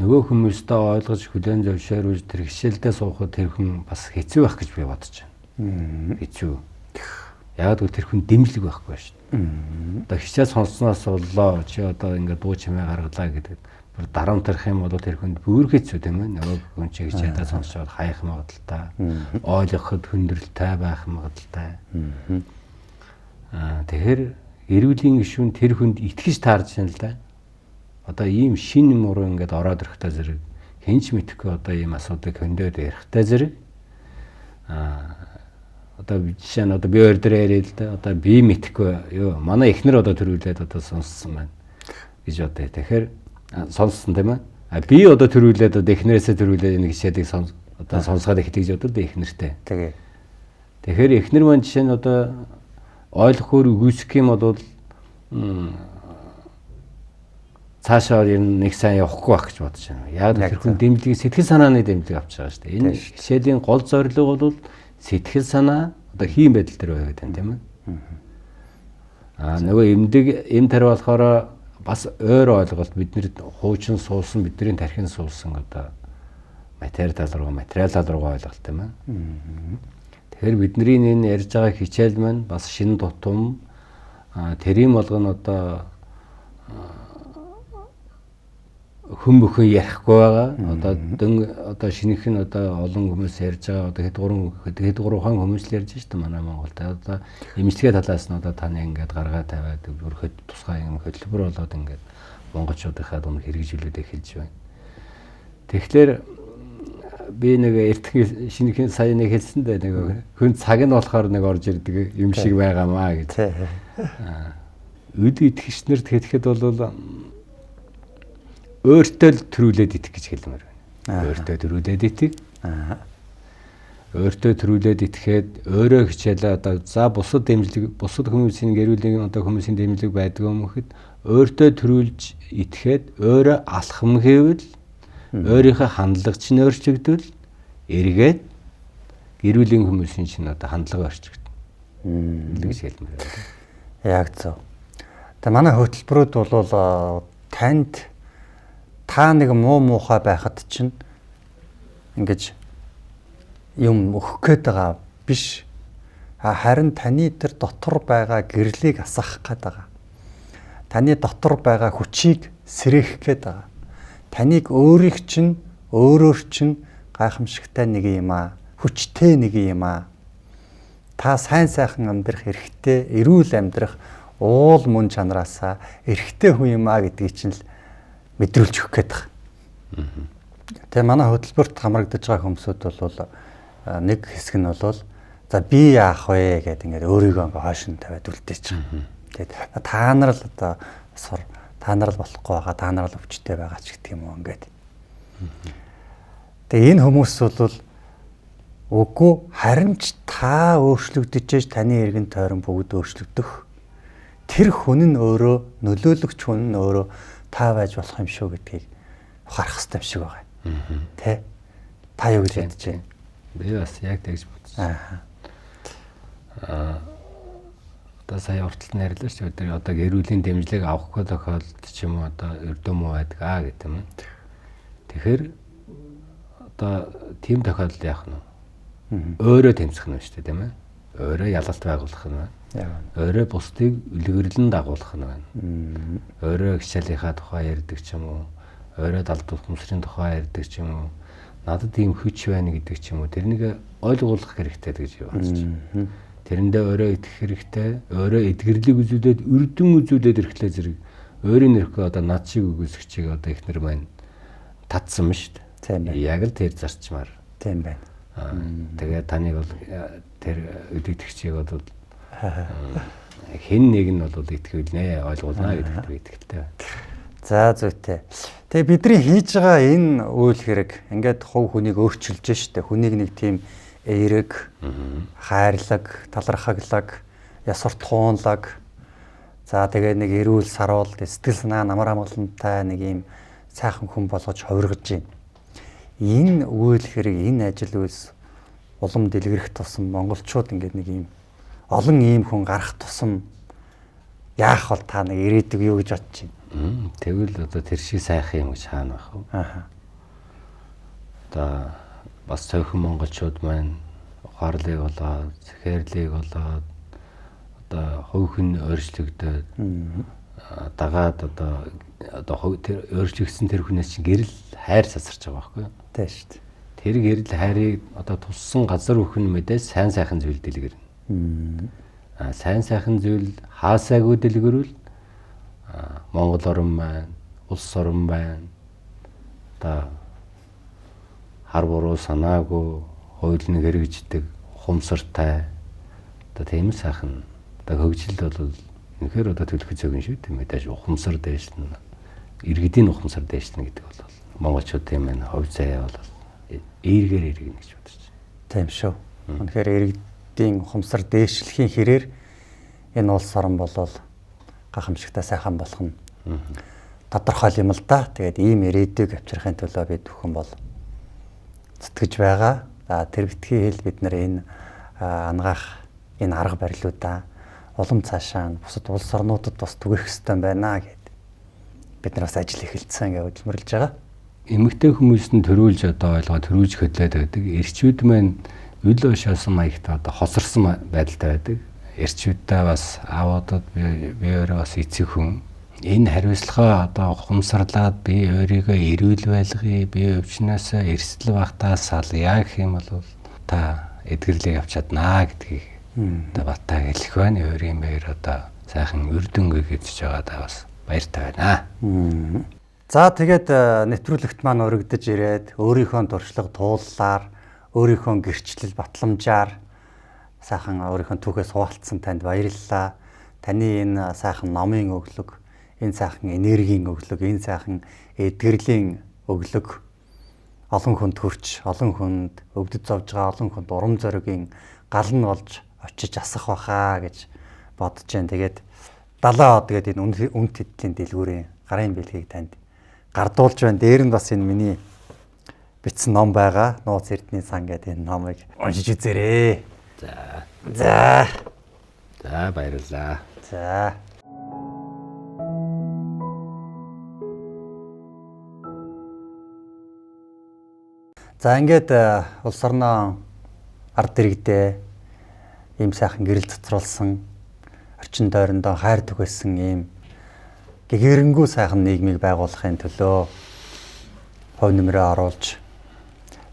нөгөө хүмүүстэй ойлгож хүлээн зөвшөөрүүлж тэр хичээлдээ суухад тэр хүн бас хэцүү байх гэж би бодож байна. Хэцүү. Яг л тэр хүн дэмжлэг байхгүй шүү дээ. Одоо хичээл сонссноос боллоо чи одоо ингээд дуу чимээ гаргалаа гэдэг. Бүр дарамтрах юм бол тэр хүнд бүр хэцүү тийм ээ. Нөгөө хүн чи хичээлдээ сонсоод хаях магадaltaй, ойлгоход хүндрэлтэй байх магадaltaй. Тэгэхээр эрүүлийн гишүүн тэр хүнд итгэж таарж байна л да. Одоо ийм шин муруу ингээд ороод ирэхтэй зэрэг хинч мэдэхгүй одоо ийм асуудыг хөндөөд ярихтай зэрэг одоо жишээ нь одоо би өөр дээр яриад л да одоо би мэдэхгүй юу манай эхнэр одоо төрүүлээд одоо сонссон байна гэж одоо тэгэхээр сонссон тийм ээ би одоо төрүүлээд одоо эхнэрээсээ төрүүлээд нэг хичээлийг одоо сонсоход ихтэй гэж бодвол эхнэртэй тэгэхээр эхнэр маань жишээ нь одоо ойлгохоор үгүйсэх юм бол цаашаа ер нь нэг сайн явахгүй байх гэж бодож байна. Яг тэр хүн дэмжлэг сэтгэл санааны дэмжлэг авч байгаа шүү дээ. Энэ хичээлийн гол зорилго бол сэтгэл санаа одоо хийм байдал дээр байгаад байна тийм ээ. Нөгөө эм тар болохоор бас өөр ойлголт бидний хуучин суусан бидний тархин суусан одоо материал тал руу ойлголт юм аа. Тэгэхээр бидний энэ ярьж байгаа хичээл маань бас шинэ тутам тэрийн болгоно одоо хүн бүхэн ярихгүй байгаа. Одоо шинийх нь одоо олон хүмүүс ярьж байгаа. Одоо хэд гурван хүмүүс л ярьж штэ манай Монголд. Одоо эмчилгээ талаас нь одоо таны ингээд гаргаа тавиад өрхөд тусгай юм хөтөлбөр болоод ингээд монголчуудынхаа дунд хэрэгжүүлээд эхэлж байна. Тэгэхээр би нэг эртхэн шинийхэн сая нэг хэлсэн дээ нэг хүн цаг нь болохоор нэг орж ирдэг юм шиг байгаамаа гэж. Үд итгэгчнэр тэгэхэд бол өөртөө л төрүүлээд итгэх гэж хэлмээр байна. Өөртөө төрүүлээд итэг. Өөртөө төрүүлээд итгэхэд өөрөө хичээлээ одоо за бусад хүмүүсийн гэрүүлийн одоо хүмүүсийн дэмжлэг байдаг юм гэхэд өөртөө төрүүлж итгэхэд өөрөө алхам хийвэл өөрийнхөө хандлага чинь өөрчлөгдөл эргээд гэрүүлийн хүмүүсийн чинь одоо хандлага өөрчлөгдөн. Гэж хэлмээр байна. Яг зөв. Тэгээ манай хөтөлбөрүүд бол танд та нэг муухай байхад чинь ингэж юм өгөх гээд байгаа биш. Харин таны тэр дотор байгаа гэрлийг асаах гээд байгаа. Таны дотор байгаа хүчийг сэрэх гээд байгаа. Таныг өөрөөр чинь гайхамшигтай нэг юм аа, хүчтэй нэг юм аа. Та сайн сайхан амьдрах эрхтэй, эрүүл амьдрах уул мөн чанараасаа эрхтэй хүн юм аа гэдгийг чинь л мэдрүүлж өгөх гээд байгаа. Тэгээ манай хөтөлбөрт хамрагдаж байгаа хүмүүсүүд бол нэг хэсэг нь бол за би яах вэ гэдэг ингээд өөрийгөө ингээд хойш нь тавиад үлдээж байгаа. Тэгээд та нар л одоо та нар л болохгүй байгаа, та нар л өвчтэй байгаа ч гэдэг юм уу ингээд. Тэгээ энэ хүмүүс бол үгүй харин ч та өөрчлөгдөж таны эргэн тойрон бүгд өөрчлөгдөх. Тэр хүн нь өөрөө нөлөөлөгч хүн нь өөрөө та байж болох юм шүү гэдгийг ухаарах хэрэгтэй юм шиг байгаа. Тэ? Та юу гэж бодож байна? Би бас яг тэгж бодсон. Одоо сая урталт нь ярьлаа шүү дээ. Одоо гэрүүлийн дэмжлэг авахгүй тохиолдолд ч юм уу одоо өрдөө муу байдаг гэдэг юм. Тэгэхээр одоо тийм тохиолдолд яах нь вэ? Өөрөө тэмцэх нь шүү дээ, тийм ээ. Өөрөө ялалт байгуулах нь байна. Өөрөө бусдыг үлгэрлэн дагуулах нь байна. Өөрөө хичээлийнхаа тухай ярьдаг ч юм уу, оройд алдах ухамсарын тухай ярьдаг ч юм уу. Надад ийм хүч байна гэдэг ч юм уу. Тэрнийг ойлгуулах хэрэгтэй гэж бодож байна. Тэрэндээ өөрөө итгэх хэрэгтэй. Өөрөө эдгэрлийг үзүүлээд үрдэн үзүүлээд ирэхлээр зэрэг өөрийн нэрхээ одоо над шиг үгүйсгчийг одоо ихнэр маань татсан юм шүү дээ. Тийм байна. Яг л тэр зарчмаар. Тийм байна. Тэгээ таныг бол тэр өдөгдөгчийг бол хэн нэг нь бол итгэвэлнэ ойлгуулна гэдэгт би итгэлтэй байна. За зүйтэй. Тэгээ бидний хийж байгаа энэ үйл хэрэг ингээд хувь хүнийг өөрчилж штэ. Хүнийг нэг тийм эерэг, хайрлаг, талархаглаг, ясвар туунлаг. За тэгээ нэг эрүүл саруул, сэтгэл санаа намар амгалантай нэг юм сайхан хүн болгож хувиргаж байна. Энэ үйл хэрэг, энэ ажил үйлс улам дэлгэрэх тусам монголчууд ингээд нэг юм олон ийм хүн гарах тусам яах бол та нэг ирээдүг юу гэж бодож байна? Тэгвэл одоо тэр шиг сайхан юм гэж хаана байх вэ? Одоо бас цөөхөн монголчууд маань ухаарлыг болоод, сэхэрлийг болоод одоо хөвхөн өөрчлөгдөд дагаад одоо тэр өөрчлөгдсөн тэр хүнээс чинь гэрэл хайр сасарч байгаа байхгүй юу? Тийм шүү дээ. Тэр гэрэл хайрыг одоо туссан газар бүхэн мэдээс сайн сайхан зүйл дэлгэрнэ. Сайн сайхан зүйл хаасаагүй дэлгэрвэл Монгол орн маань, улс орн байна. Одоо хар буруу санаагүй, хуулийн хэрэгждэг, ухамсартай. Одоо тийм сайхан одоо хөгжилд бол үнэхээр одоо төлөх зүйн шүү дээ. Мэдээж ухамсар дэвшлэн, иргэдийн ухамсар дэвшлэн гэдэг бол монголчуудын маань хувь заяа бол эергээр иргэнэ гэж бодож байна. Тийм шүү. Үнэхээр иргэдийн ухамсар дээшлэхийн хэрээр энэ улс орн болол гахамшигтай сайхан болох нь тодорхой юм л да. Тэгээд ийм ирээдүйг авчрахын төлөө бид бүхэн бол зүтгэж байгаа. За тэр битгий хэл бид нар энэ ангаах энэ арга барилуудаа улам цаашаа бусад улс орнуудад бас түгэх хэрэгтэй байна гэд бид нар бас ажил эхэлсэн гэж хөдөлмөрлж байгаа. Эмэгтэй хүмүүс нь төрүүлж одоо ойлгоод төрүүлж хөдлөөд байдаг. Эрчүүд маань үл ошоосон маягт одоо хосорсон байдалтай байдаг. Эрчүүдтэй бас аавуудад би өөрөө бас эцэг хүн. Энэ хариуцлагаа одоо ухамсарлаад би өөрийгөө эрүүл байлгая, би өвчнөөсөө эрсдэл багтаа салъя гэх юм бол та эдгэрлийг авч чаднаа гэдгийг одоо батаа хэлэх байна. Өөрийн баяр одоо сайхан үрдөнгө гэж байгаа да бас баяртай байна. За тэгээд нэвтрүүлэгт маань өргөдөж ирээд өөрийнхөө туршлага тууллаар, өөрийнхөө гэрчлэл батламжаар сайхан өөрийнхөө түүхээс хуваалцсан танд баярлалаа. Таны энэ сайхан номын өглөг, энэ сайхан энергийн өглөг, энэ сайхан эдгэрлийн өглөг олон хүнд хүрч, олон хүнд өвдөж зовж байгаа олон хүнд урам зоригийн гал нь болж очиж асах баха гэж бодож जैन. Тэгээд 70 од гэдэг энэ үн тэтгэлийн дэлгүүрийн гарын бэлгийг танд гардуулж байна. Дээр нь бас энэ миний бичсэн ном байгаа. Нууц Эрдэнэ сан гэдэг энэ номыг уншиж үзээрэй. За баярлалаа. За. За ингээд улс орноо ард иргэдээ ийм сайхан гэрэл цоцруулсан, орчин тойрондоо хайр түгээсэн ийм гэгэрэнгүй сайхан нийгмийг байгуулахын төлөө хувь нэмрээ оруулж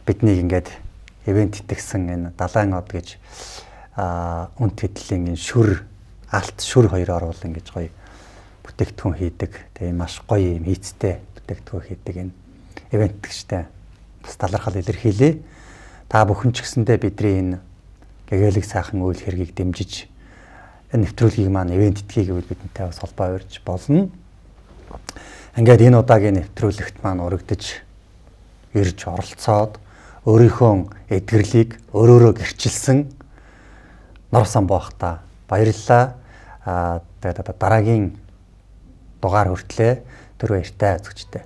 биднийг ингээд ивент итгэсэн энэ далайн од гэж үн тэтгэлийн энэ алт шүр хоёр оруул ингэж гоё бүтээгдэхүүн хийдэг. Тэгээ маш гоё юм хийцтэй бүтээгдэхүүн хийдэг энэ ивент гэжтэй бас талархал илэрхийлье. Та бүхэн ч гэсэндээ бидний энэ гэгээлэг сайхан үйл хэргийг дэмжиж энэ нэвтрүүлгийг маань ивент итгэхийг гэвэл бидэнтэй бас холбоо өрж болно. Ингээд энэ удаагийн нэвтрүүлэгт маань урагдж ирж оролцоод өөрийнхөө эдгэрлийг өөрөөрөө гэрчилсэн Норсан боохта баярлалаа. Тэгээд дараагийн дугаар хүртлээ түр баяртай үзэгчтэй.